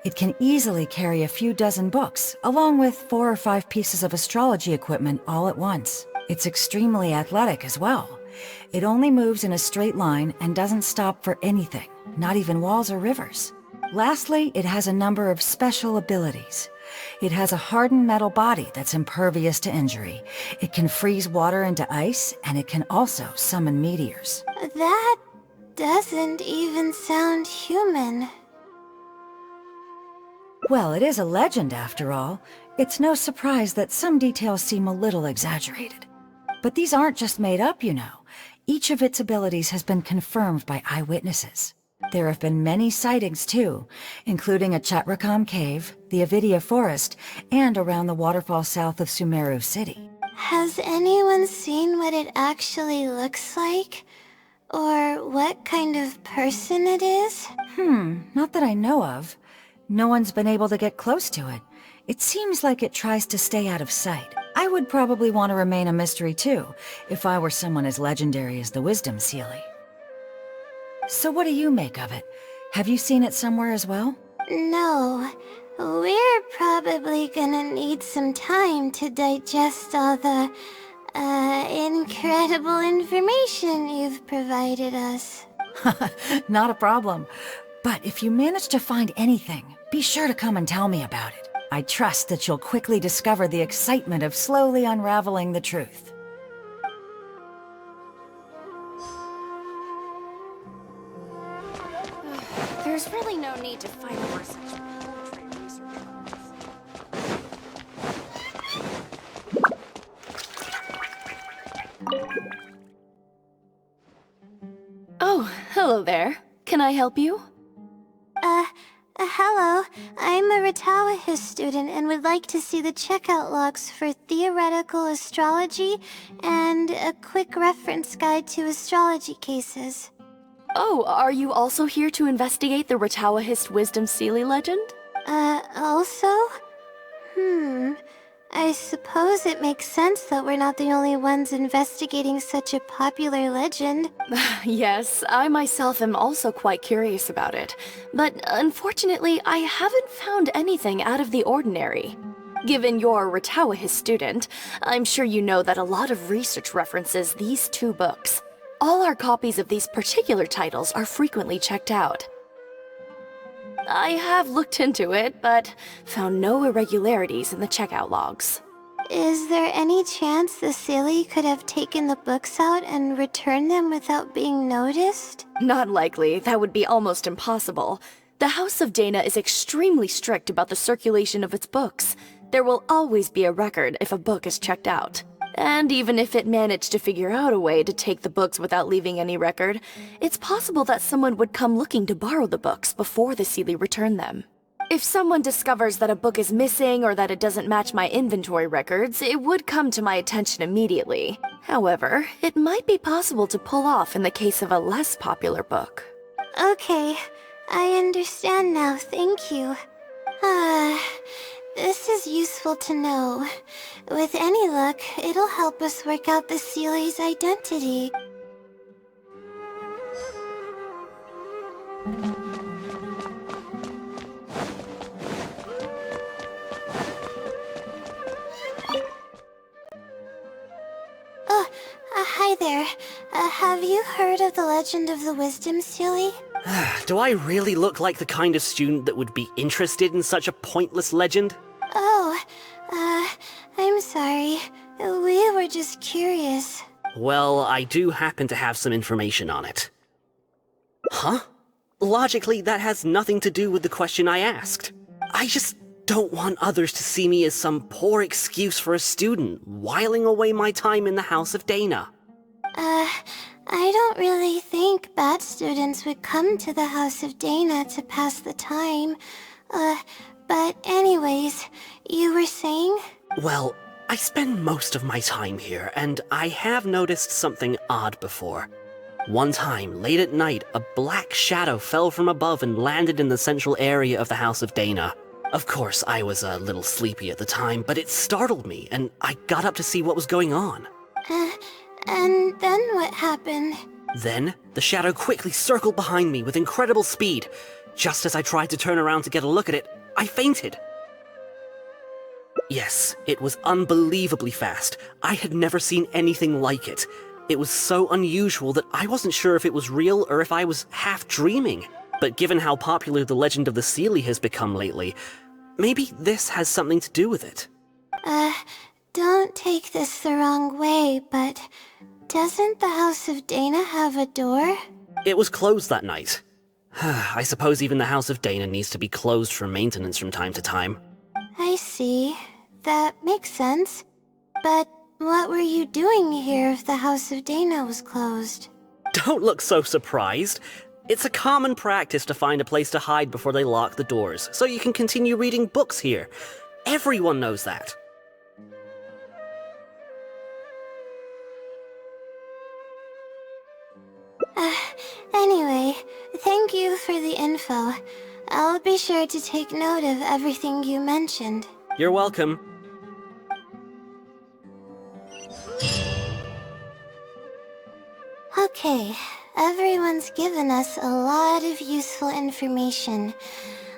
It can easily carry a few dozen books, along with 4 or 5 pieces of astrology equipment all at once. It's extremely athletic as well. It only moves in a straight line and doesn't stop for anything, not even walls or rivers. Lastly, it has a number of special abilities. It has a hardened metal body that's impervious to injury. It can freeze water into ice, and it can also summon meteors. That doesn't even sound human. Well, it is a legend after all. It's no surprise that some details seem a little exaggerated. But these aren't just made up, you know. Each of its abilities has been confirmed by eyewitnesses. There have been many sightings too, including at Chatrakam Cave, the Avidia Forest, and around the waterfall south of Sumeru City. Has anyone seen what it actually looks like? Or what kind of person it is? Not that I know of. No one's been able to get close to it. It seems like it tries to stay out of sight. I would probably want to remain a mystery too, if I were someone as legendary as the Wisdom Sealy. So what do you make of it? Have you seen it somewhere as well? No. We're probably gonna need some time to digest all the, incredible information you've provided us. Not a problem. But if you manage to find anything, be sure to come and tell me about it. I trust that you'll quickly discover the excitement of slowly unraveling the truth. There's really no need to fight over such arbitrary research problems. Oh, hello there. Can I help you? Hello. I'm a Ratawahis student and would like to see the checkout logs for theoretical astrology and a quick reference guide to astrology cases. Oh, are you also here to investigate the Ratawahist Wisdom Sealy legend? Also? I suppose it makes sense that we're not the only ones investigating such a popular legend. Yes, I myself am also quite curious about it. But unfortunately, I haven't found anything out of the ordinary. Given you're a Ratawahist student, I'm sure you know that a lot of research references these two books. All our copies of these particular titles are frequently checked out. I have looked into it, but found no irregularities in the checkout logs. Is there any chance the Sealy could have taken the books out and returned them without being noticed? Not likely. That would be almost impossible. The House of Dana is extremely strict about the circulation of its books. There will always be a record if a book is checked out. And even if it managed to figure out a way to take the books without leaving any record, it's possible that someone would come looking to borrow the books before the Sealy returned them. If someone discovers that a book is missing or that it doesn't match my inventory records, it would come to my attention immediately. However, it might be possible to pull off in the case of a less popular book. Okay, I understand now, thank you. This is useful to know. With any luck, it'll help us work out the Sealy's identity. Hi there. Have you heard of the legend of the Wisdom Sealy? Do I really look like the kind of student that would be interested in such a pointless legend? Oh, I'm sorry. We were just curious. Well, I do happen to have some information on it. Huh? Logically, that has nothing to do with the question I asked. I just don't want others to see me as some poor excuse for a student whiling away my time in the House of Dana. I don't really think bad students would come to the House of Dana to pass the time. But anyways, you were saying? Well, I spend most of my time here, and I have noticed something odd before. One time, late at night, a black shadow fell from above and landed in the central area of the House of Dana. Of course, I was a little sleepy at the time, but it startled me, and I got up to see what was going on. And then what happened? Then, the shadow quickly circled behind me with incredible speed. Just as I tried to turn around to get a look at it, I fainted. Yes, it was unbelievably fast. I had never seen anything like it. It was so unusual that I wasn't sure if it was real or if I was half dreaming. But given how popular the legend of the Sealy has become lately, maybe this has something to do with it. Don't take this the wrong way, but doesn't the House of Dana have a door? It was closed that night. I suppose even the House of Dana needs to be closed for maintenance from time to time. I see. That makes sense. But what were you doing here if the House of Dana was closed? Don't look so surprised. It's a common practice to find a place to hide before they lock the doors, so you can continue reading books here. Everyone knows that. Anyway, thank you for the info. I'll be sure to take note of everything you mentioned. You're welcome. Okay, everyone's given us a lot of useful information.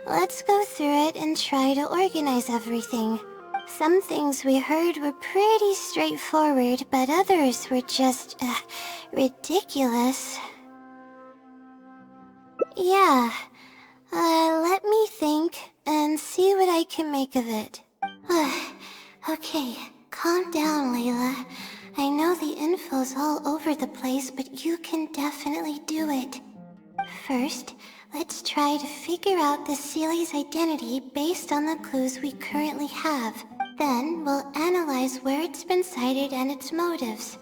Let's go through it and try to organize everything. Some things we heard were pretty straightforward, but others were just, ridiculous. Yeah, let me think and see what I can make of it. Okay, calm down, Layla. I know the info's all over the place, but you can definitely do it. First, let's try to figure out the Sealy's identity based on the clues we currently have. Then, we'll analyze where it's been sighted and its motives.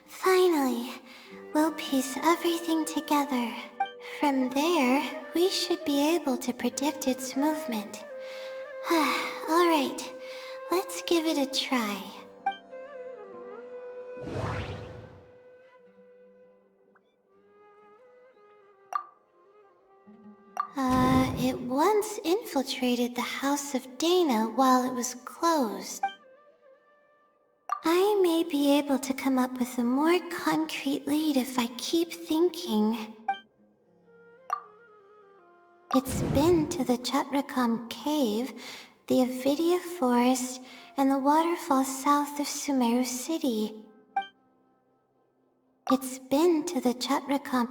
Finally, we'll piece everything together. From there, we should be able to predict its movement. Alright, let's give it a try. It once infiltrated the House of Dana while it was closed. I may be able to come up with a more concrete lead if I keep thinking. It's been to the Chatrakam Cave, the Avidia Forest, and the waterfall south of Sumeru City. It's been to the Chatrakam...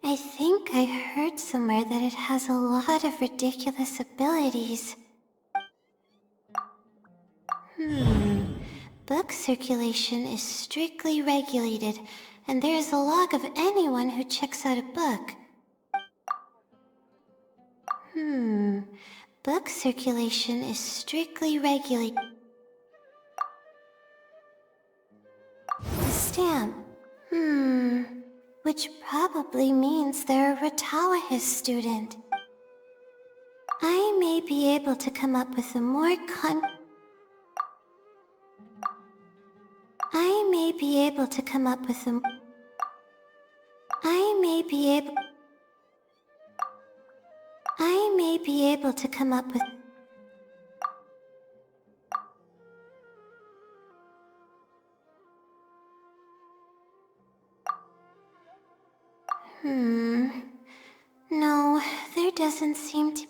I think I heard somewhere that it has a lot of ridiculous abilities. Book circulation is strictly regulated, and there is a log of anyone who checks out a book. Book circulation is strictly regulated. The stamp. Which probably means they're a Ratawahis student. I may be able to come up with a more I may be able to come up with a... I may be able to come up with... No, there doesn't seem to be...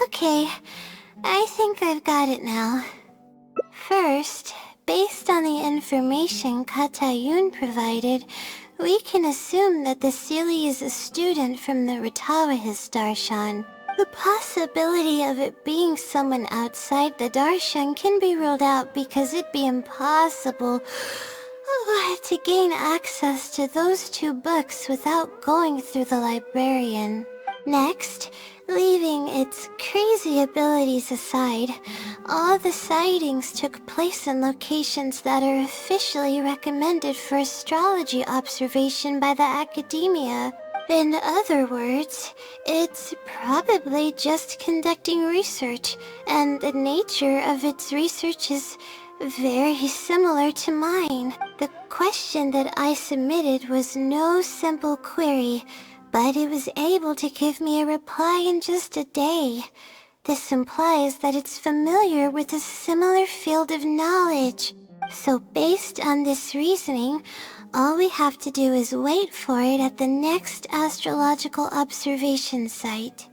Okay, I think I've got it now. First, based on the information Katayun provided, we can assume that the Sealy is a student from the Ratawahis Darshan. The possibility of it being someone outside the Darshan can be ruled out because it'd be impossible to gain access to those two books without going through the librarian. Next, leaving its crazy abilities aside, all the sightings took place in locations that are officially recommended for astrology observation by the academia. In other words, it's probably just conducting research, and the nature of its research is very similar to mine. The question that I submitted was no simple query, but it was able to give me a reply in just a day. This implies that it's familiar with a similar field of knowledge. So based on this reasoning, all we have to do is wait for it at the next astrological observation site.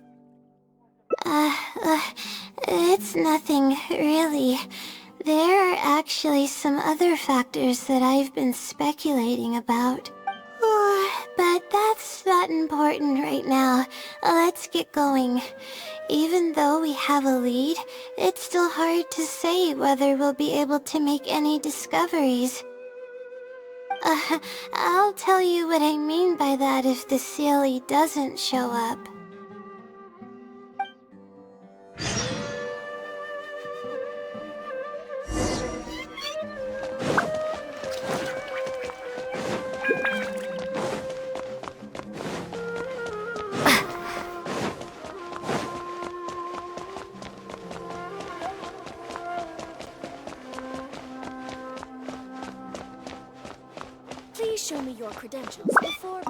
It's nothing, really. There are actually some other factors that I've been speculating about. But that's not important right now. Let's get going. Even though we have a lead, it's still hard to say whether we'll be able to make any discoveries. I'll tell you what I mean by that if the Sealy doesn't show up. Please show me your credentials before...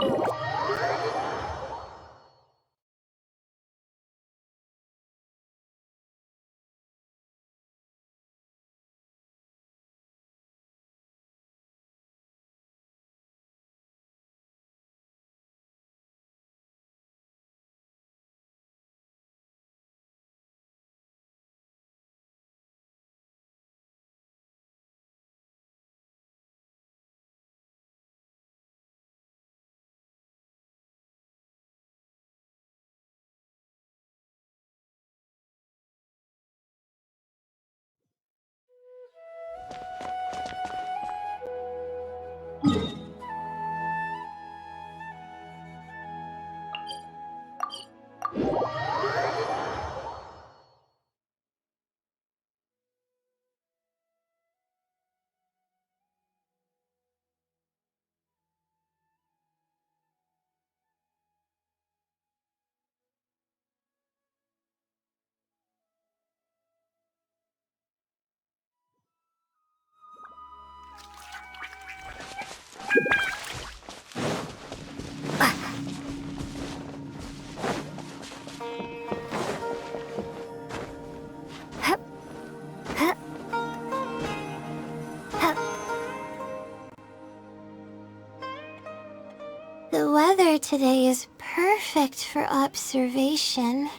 The weather today is perfect for observation.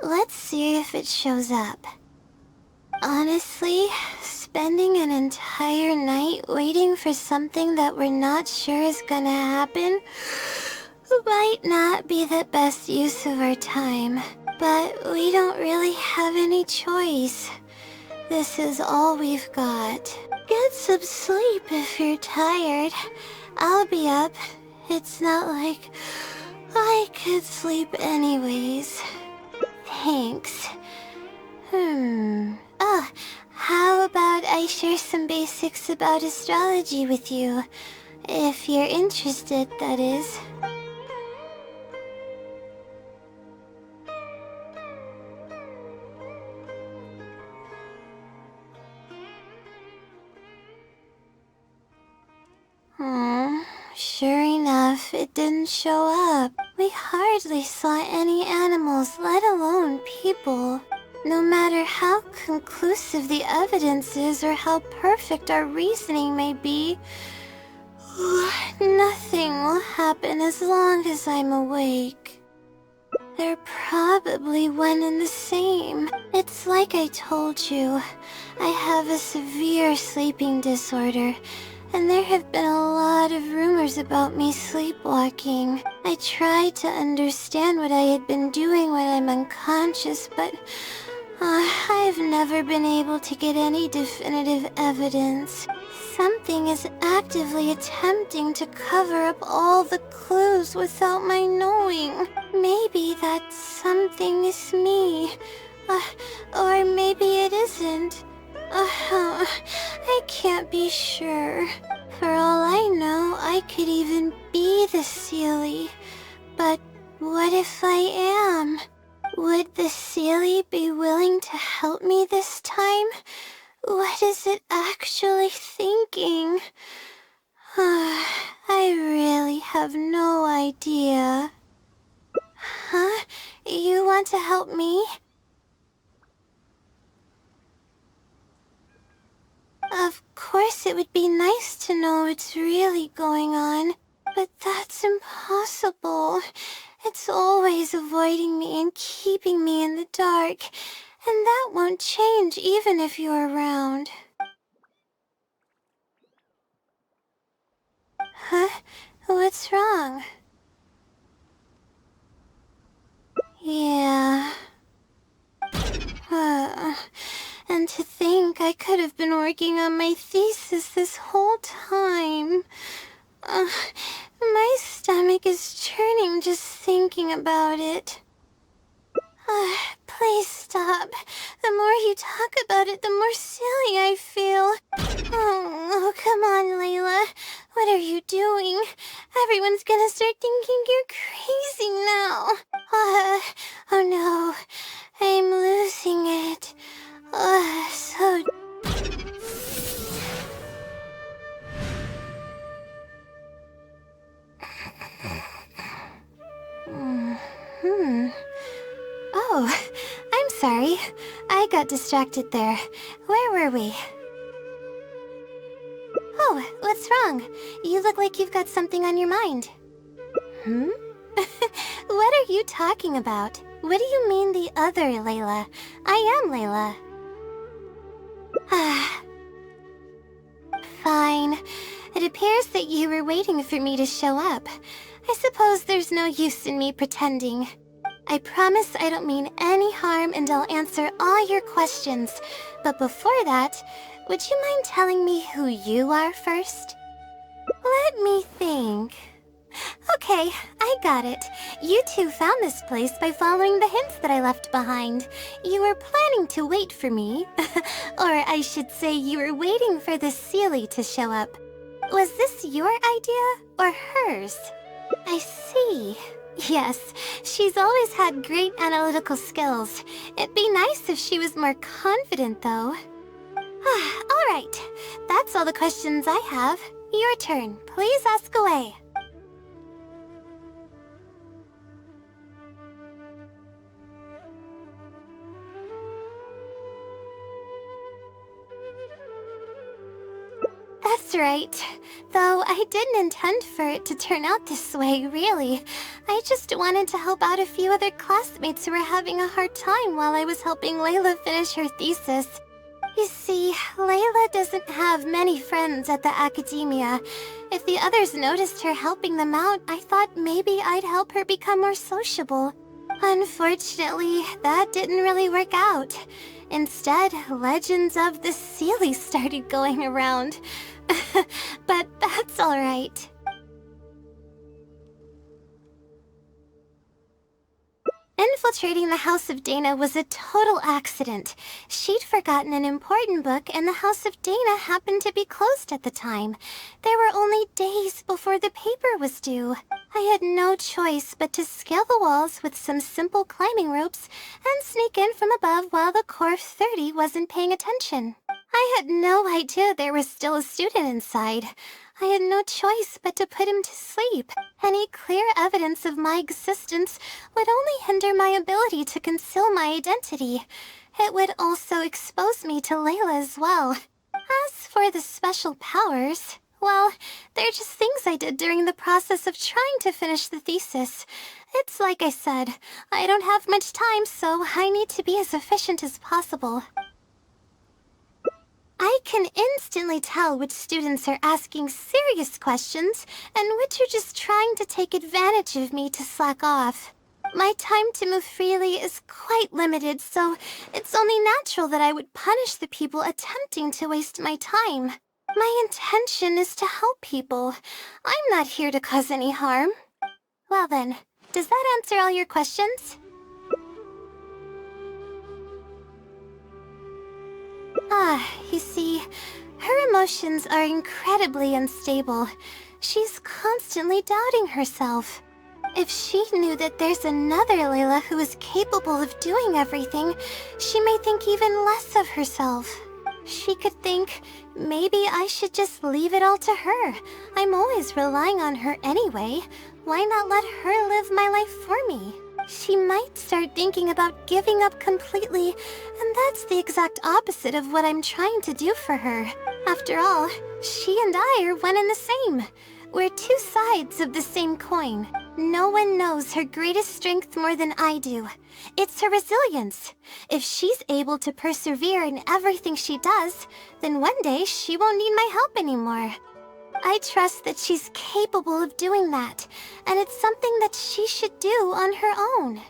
Let's see if it shows up. Honestly, spending an entire night waiting for something that we're not sure is gonna happen might not be the best use of our time. But we don't really have any choice. This is all we've got. Get some sleep if you're tired. I'll be up. It's not like I could sleep anyways. Thanks. Oh, how about I share some basics about astrology with you? If you're interested, that is. Sure enough, it didn't show up. We hardly saw any animals, let alone people. No matter how conclusive the evidence is or how perfect our reasoning may be, nothing will happen as long as I'm awake. They're probably one and the same. It's like I told you. I have a severe sleeping disorder, and there have been a lot of rumors about me sleepwalking. I tried to understand what I had been doing when I'm unconscious, but I've never been able to get any definitive evidence. Something is actively attempting to cover up all the clues without my knowing. Maybe that something is me. Or maybe it isn't. I can't be sure. For all I know, I could even be the Sealy. But what if I am? Would the Sealy be willing to help me this time? What is it actually thinking? I really have no idea. Huh? You want to help me? Of course it would be nice to know what's really going on, but that's impossible. It's always avoiding me and keeping me in the dark, and that won't change even if you're around. Huh? What's wrong? Yeah. And to think I could have been working on my thesis this whole time. My stomach is churning just thinking about it. Please stop. The more you talk about it, the more silly I feel. Oh, come on, Layla. What are you doing? Everyone's gonna start thinking you're crazy now. Oh no. I'm losing it. So... Oh, I'm sorry. I got distracted there. Where were we? Oh, what's wrong? You look like you've got something on your mind. What are you talking about? What do you mean the other Layla? I am Layla. Fine. It appears that you were waiting for me to show up. I suppose there's no use in me pretending. I promise I don't mean any harm and I'll answer all your questions. But before that, would you mind telling me who you are first? Let me think. Okay, I got it. You two found this place by following the hints that I left behind. You were planning to wait for me. Or I should say you were waiting for the Seelie to show up. Was this your idea or hers? I see. Yes, she's always had great analytical skills. It'd be nice if she was more confident, though. Alright, that's all the questions I have. Your turn. Please ask away. That's right. Though I didn't intend for it to turn out this way, really. I just wanted to help out a few other classmates who were having a hard time while I was helping Layla finish her thesis. You see, Layla doesn't have many friends at the academia. If the others noticed her helping them out, I thought maybe I'd help her become more sociable. Unfortunately, that didn't really work out. Instead, legends of the Seelie started going around. But that's alright. Infiltrating the House of Dana was a total accident. She'd forgotten an important book, and the House of Dana happened to be closed at the time. There were only days before the paper was due. I had no choice but to scale the walls with some simple climbing ropes and sneak in from above while the Core 30 wasn't paying attention. I had no idea there was still a student inside. I had no choice but to put him to sleep. Any clear evidence of my existence would only hinder my ability to conceal my identity. It would also expose me to Layla as well. As for the special powers, well, they're just things I did during the process of trying to finish the thesis. It's like I said, I don't have much time, so I need to be as efficient as possible. I can instantly tell which students are asking serious questions and which are just trying to take advantage of me to slack off. My time to move freely is quite limited, so it's only natural that I would punish the people attempting to waste my time. My intention is to help people. I'm not here to cause any harm. Well then, does that answer all your questions? You see, her emotions are incredibly unstable. She's constantly doubting herself. If she knew that there's another Layla who is capable of doing everything, she may think even less of herself. She could think, maybe I should just leave it all to her. I'm always relying on her anyway. Why not let her live my life for me? She might start thinking about giving up completely, and that's the exact opposite of what I'm trying to do for her. After all, she and I are one and the same. We're two sides of the same coin. No one knows her greatest strength more than I do. It's her resilience. If she's able to persevere in everything she does, then one day she won't need my help anymore. I trust that she's capable of doing that, and it's something that she should do on her own.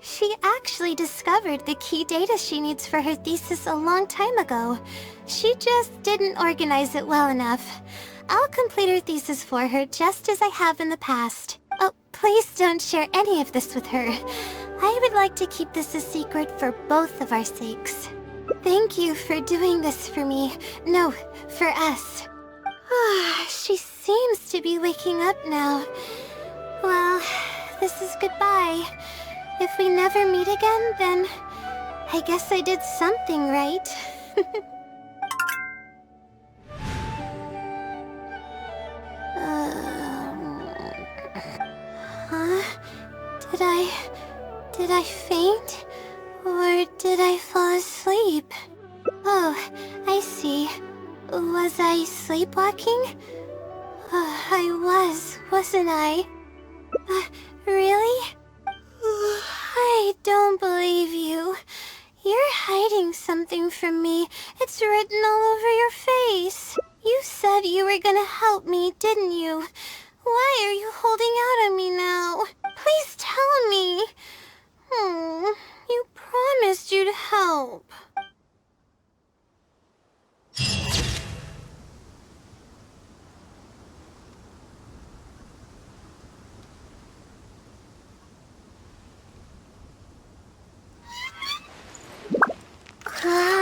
She actually discovered the key data she needs for her thesis a long time ago. She just didn't organize it well enough. I'll complete her thesis for her just as I have in the past. Oh, please don't share any of this with her. I would like to keep this a secret for both of our sakes. Thank you for doing this for me. No, for us. She seems to be waking up now. Well, this is goodbye. If we never meet again, then I guess I did something right. Huh? Did I faint? Or did I fall asleep? Oh, I see. Was I sleepwalking? I wasn't I? Really? I don't believe you. You're hiding something from me. It's written all over your face. You said you were gonna help me, didn't you? Why are you holding out on me now? Please tell me. You promised you'd help. Huh?